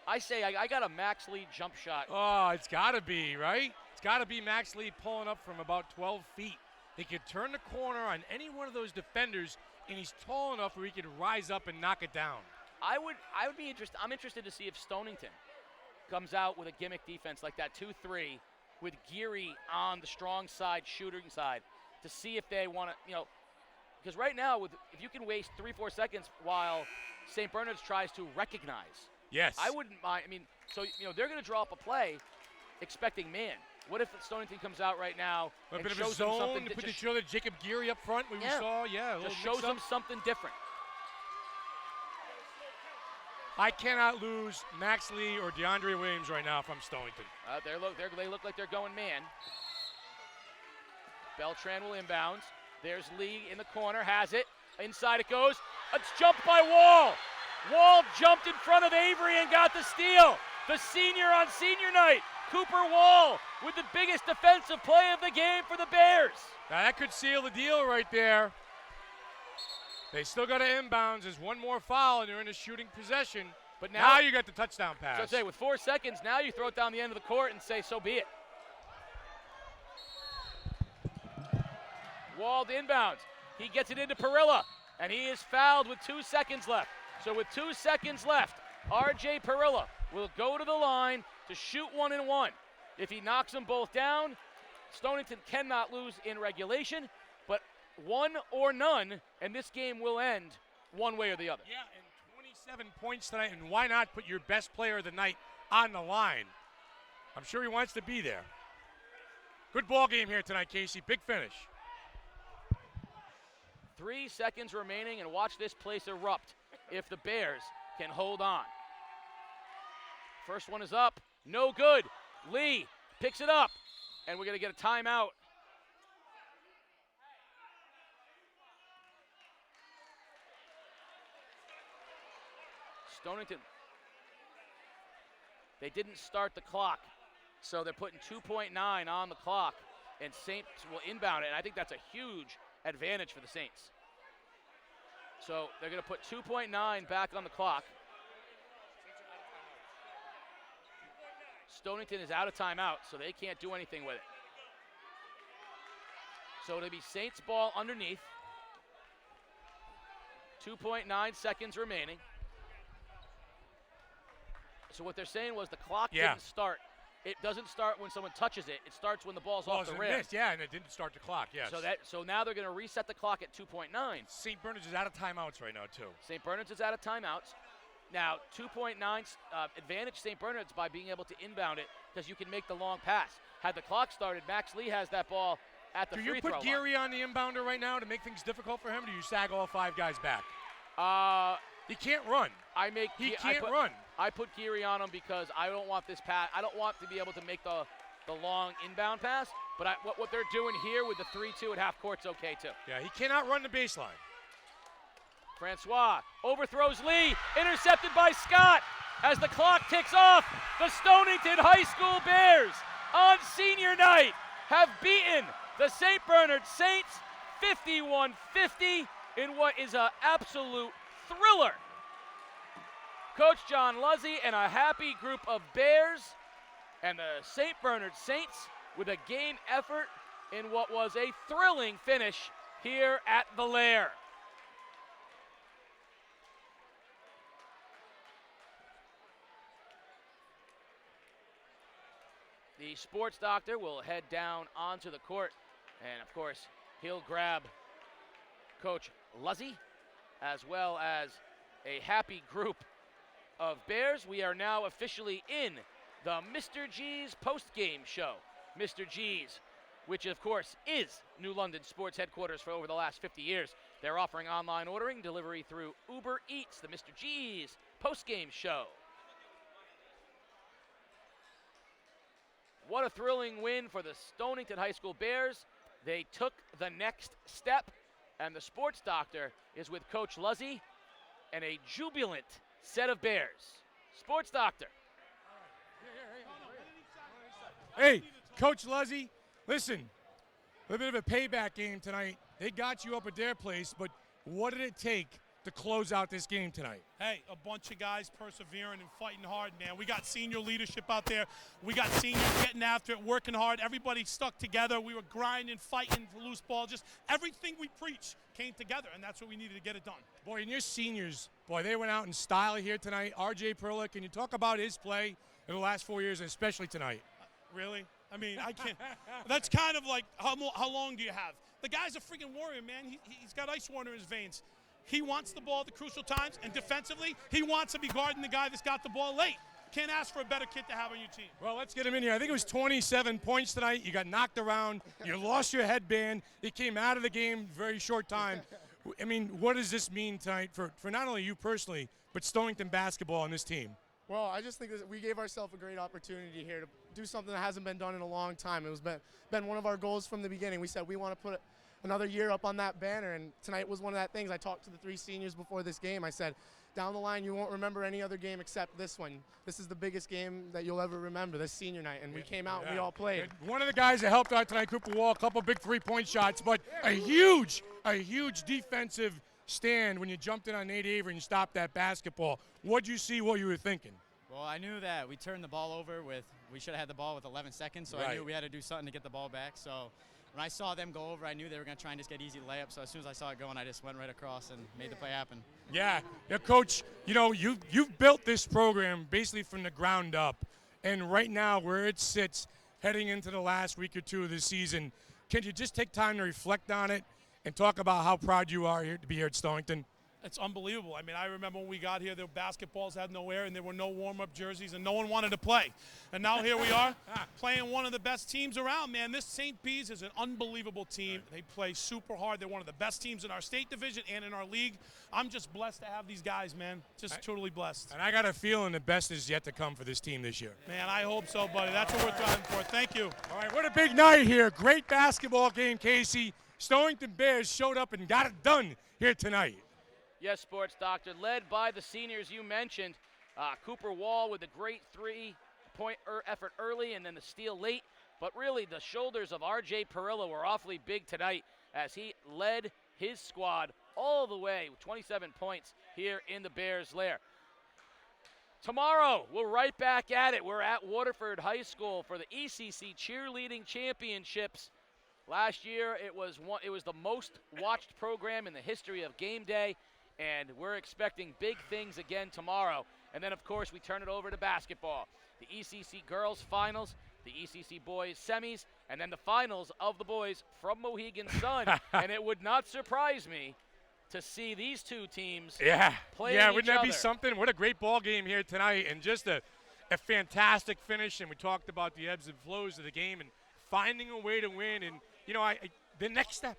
I say I got a Max Lee jump shot. Oh, it's got to be, right? It's got to be Max Lee pulling up from about 12 feet. He could turn the corner on any one of those defenders, and he's tall enough where he could rise up and knock it down. I would be interested. I'm interested to see if Stonington comes out with a gimmick defense like that 2-3 with Geary on the strong side, shooting side, to see if they want to, because right now, if you can waste 3-4 seconds while St. Bernard's tries to recognize. Yes. I wouldn't mind. I mean, so, they're going to draw up a play expecting man. What if Stonington comes out right now A and bit of a shows them zone something to put the show that Jacob Geary up front, we saw, just shows them something different. I cannot lose Max Lee or DeAndre Williams right now if I'm Stonington. They look like they're going man. Beltran will inbounds. There's Lee in the corner, has it. Inside it goes. It's jumped by Wall. Wall jumped in front of Avery and got the steal. The senior on senior night, Cooper Wall, with the biggest defensive play of the game for the Bears. Now that could seal the deal right there. They still got to inbounds. There's one more foul, and they're in a shooting possession. But now you got the touchdown pass. So I say, with 4 seconds, now you throw it down the end of the court and say, so be it. Walled inbounds. He gets it into Parrilla, and he is fouled with 2 seconds left. So with 2 seconds left, RJ Parrilla will go to the line to shoot 1-and-1. If he knocks them both down, Stonington cannot lose in regulation, but one or none, and this game will end one way or the other. Yeah, and 27 points tonight, and why not put your best player of the night on the line? I'm sure he wants to be there. Good ball game here tonight, Casey. Big finish. 3 seconds remaining, and watch this place erupt if the Bears can hold on. First one is up. No good. Lee picks it up, and we're going to get a timeout. Stonington, they didn't start the clock, so they're putting 2.9 on the clock, and Saints will inbound it, and I think that's a huge advantage for the Saints. So they're going to put 2.9 back on the clock. Stonington is out of timeout, so they can't do anything with it. So it'll be Saints ball underneath. 2.9 seconds remaining. So what they're saying was the clock didn't start. It doesn't start when someone touches it. It starts when the ball's off the rim. Missed, and it didn't start the clock, yes. So now they're going to reset the clock at 2.9. St. Bernard's is out of timeouts right now, too. St. Bernard's is out of timeouts. Now, 2.9 advantage St. Bernard's by being able to inbound it because you can make the long pass. Had the clock started, Max Lee has that ball at the free throw line. Do you put Geary on the inbounder right now to make things difficult for him, or do you sag all 5 guys back? He can't run. He can't run. I put Geary on him because I don't want this pass. I don't want to be able to make the long inbound pass. But what they're doing here with the 3-2 at half court's okay too. Yeah, he cannot run the baseline. Francois overthrows Lee, intercepted by Scott as the clock ticks off. The Stonington High School Bears on senior night have beaten the St. Bernard Saints 51-50 in what is an absolute thriller. Coach John Luzzy and a happy group of Bears and the St. Bernard Saints with a game effort in what was a thrilling finish here at the Lair. The sports doctor will head down onto the court, and of course, he'll grab Coach Luzzy as well as a happy group of Bears. We are now officially in the Mr. G's post-game show. Mr. G's, which of course is New London sports headquarters for over the last 50 years. They're offering online ordering, delivery through Uber Eats, the Mr. G's post-game show. What a thrilling win for the Stonington High School Bears. They took the next step, and the sports doctor is with Coach Luzzy and a jubilant set of Bears. Sports doctor. Hey, Coach Luzzy, listen, a bit of a payback game tonight. They got you up at their place, but what did it take to close out this game tonight? Hey, a bunch of guys persevering and fighting hard, man. We got senior leadership out there. We got seniors getting after it, working hard. Everybody stuck together. We were grinding, fighting for loose ball. Just everything we preach came together, and that's what we needed to get it done. Boy, and your seniors, boy, they went out in style here tonight. RJ Parrilla, can you talk about his play in the last 4 years, and especially tonight? Really? I mean, I can't. That's kind of like, how long do you have? The guy's a freaking warrior, man. He's got ice water in his veins. He wants the ball at the crucial times, and defensively, he wants to be guarding the guy that's got the ball late. Can't ask for a better kid to have on your team. Well, let's get him in here. I think it was 27 points tonight. You got knocked around. You lost your headband. You came out of the game very short time. I mean, what does this mean tonight for not only you personally, but Stonington basketball and this team? Well, I just think that we gave ourselves a great opportunity here to do something that hasn't been done in a long time. It was been one of our goals from the beginning. We said we want to put another year up on that banner, and tonight was one of that things. I talked to the 3 seniors before this game. I said, down the line, you won't remember any other game except this one. This is the biggest game that you'll ever remember, this senior night, and we came out and we all played. And one of the guys that helped out tonight, Cooper Wall, a couple big 3-point shots, but a huge defensive stand when you jumped in on Nate Avery and stopped that basketball. What'd you see, what you were thinking? Well, I knew that we turned the ball over we should have had the ball with 11 seconds, so I knew we had to do something to get the ball back. So when I saw them go over, I knew they were going to try and just get easy layups. So as soon as I saw it going, I just went right across and made the play happen. Yeah, Coach, you know, you've built this program basically from the ground up. And right now, where it sits, heading into the last week or two of the season, can you just take time to reflect on it and talk about how proud you are here to be here at Stonington? It's unbelievable. I mean, I remember when we got here, the basketballs had no air, and there were no warm-up jerseys, and no one wanted to play. And now here we are playing one of the best teams around, man. This St. P's is an unbelievable team. They play super hard. They're one of the best teams in our state division and in our league. I'm just blessed to have these guys, man. Just totally blessed. And I got a feeling the best is yet to come for this team this year. Man, I hope so, buddy. That's what we're trying for. Thank you. All right, what a big night here. Great basketball game, Casey. Stonington Bears showed up and got it done here tonight. Yes, Sports Doctor, led by the seniors you mentioned. Cooper Wall with a great 3-point effort early and then the steal late. But really, the shoulders of RJ Parrilla were awfully big tonight as he led his squad all the way with 27 points here in the Bears' lair. Tomorrow, we're right back at it. We're at Waterford High School for the ECC Cheerleading Championships. Last year, it was the most watched program in the history of game day. And we're expecting big things again tomorrow. And then, of course, we turn it over to basketball. The ECC girls finals, the ECC boys semis, and then the finals of the boys from Mohegan Sun. And it would not surprise me to see these two teams play each other. Wouldn't that be something? What a great ball game here tonight, and just a fantastic finish. And we talked about the ebbs and flows of the game and finding a way to win. And, you know, the next step.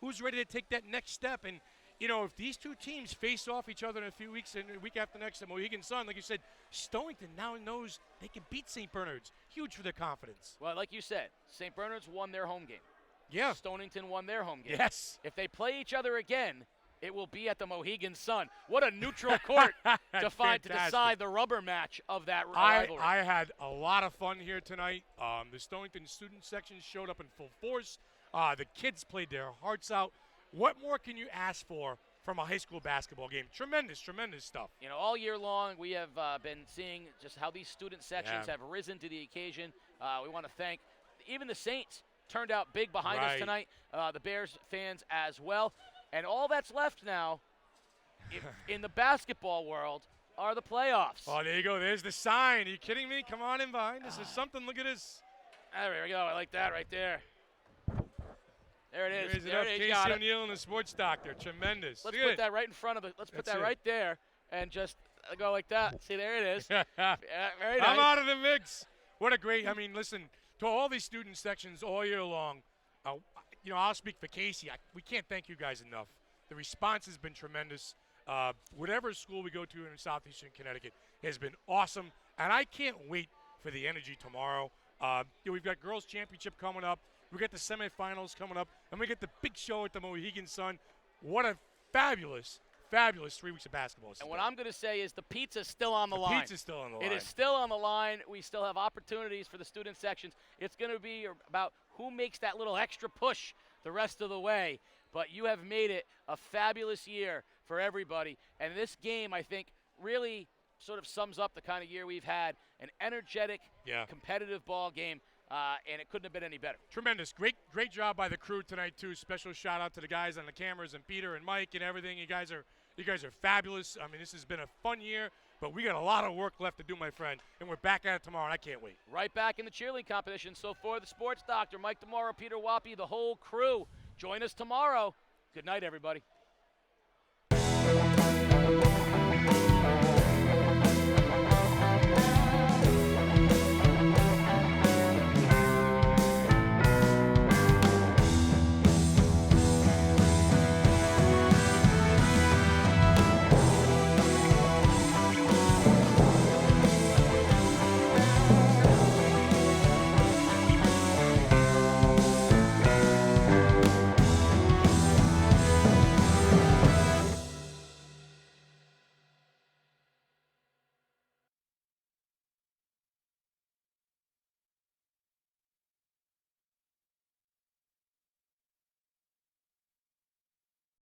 Who's ready to take that next step? And, you know, if these two teams face off each other in a few weeks and a week after next at Mohegan Sun, like you said, Stonington now knows they can beat St. Bernard's. Huge for their confidence. Well, like you said, St. Bernard's won their home game. Yeah. Stonington won their home game. Yes. If they play each other again, it will be at the Mohegan Sun. What a neutral court to decide the rubber match of that rivalry. I had a lot of fun here tonight. The Stonington student section showed up in full force. The kids played their hearts out. What more can you ask for from a high school basketball game? Tremendous stuff. You know, all year long we have been seeing just how these student sections have risen to the occasion. We want to thank even the Saints turned out big behind us tonight, the Bears fans as well. And all that's left now in the basketball world are the playoffs. Oh, there you go. There's the sign. Are you kidding me? Come on in behind. This is something. Look at this. There we go. I like that right there. There it is. There it is. Casey O'Neill and the Sports Doctor. Tremendous. Let's put that right in front of it. Let's put that right there and just go like that. See, there it is. Very nice. I'm out of the mix. What a great, I mean, listen, to all these student sections all year long, you know, I'll speak for Casey. We can't thank you guys enough. The response has been tremendous. Whatever school we go to in southeastern Connecticut has been awesome, and I can't wait for the energy tomorrow. We've got girls championship coming up. We got the semifinals coming up, and we get the big show at the Mohegan Sun. What a fabulous 3 weeks of basketball. And what I'm going to say is the pizza's still on the line. The pizza's still on the line. It is still on the line. We still have opportunities for the student sections. It's going to be about who makes that little extra push the rest of the way. But you have made it a fabulous year for everybody. And this game, I think, really sort of sums up the kind of year we've had, an energetic, competitive ball game, and it couldn't have been any better. Tremendous. Great job by the crew tonight, too. Special shout-out to the guys on the cameras and Peter and Mike and everything. You guys are fabulous. I mean, this has been a fun year, but we got a lot of work left to do, my friend, and we're back at it tomorrow, and I can't wait. Right back in the cheerleading competition. So for the sports doctor, Mike Demaro, Peter Wappy, the whole crew, join us tomorrow. Good night, everybody.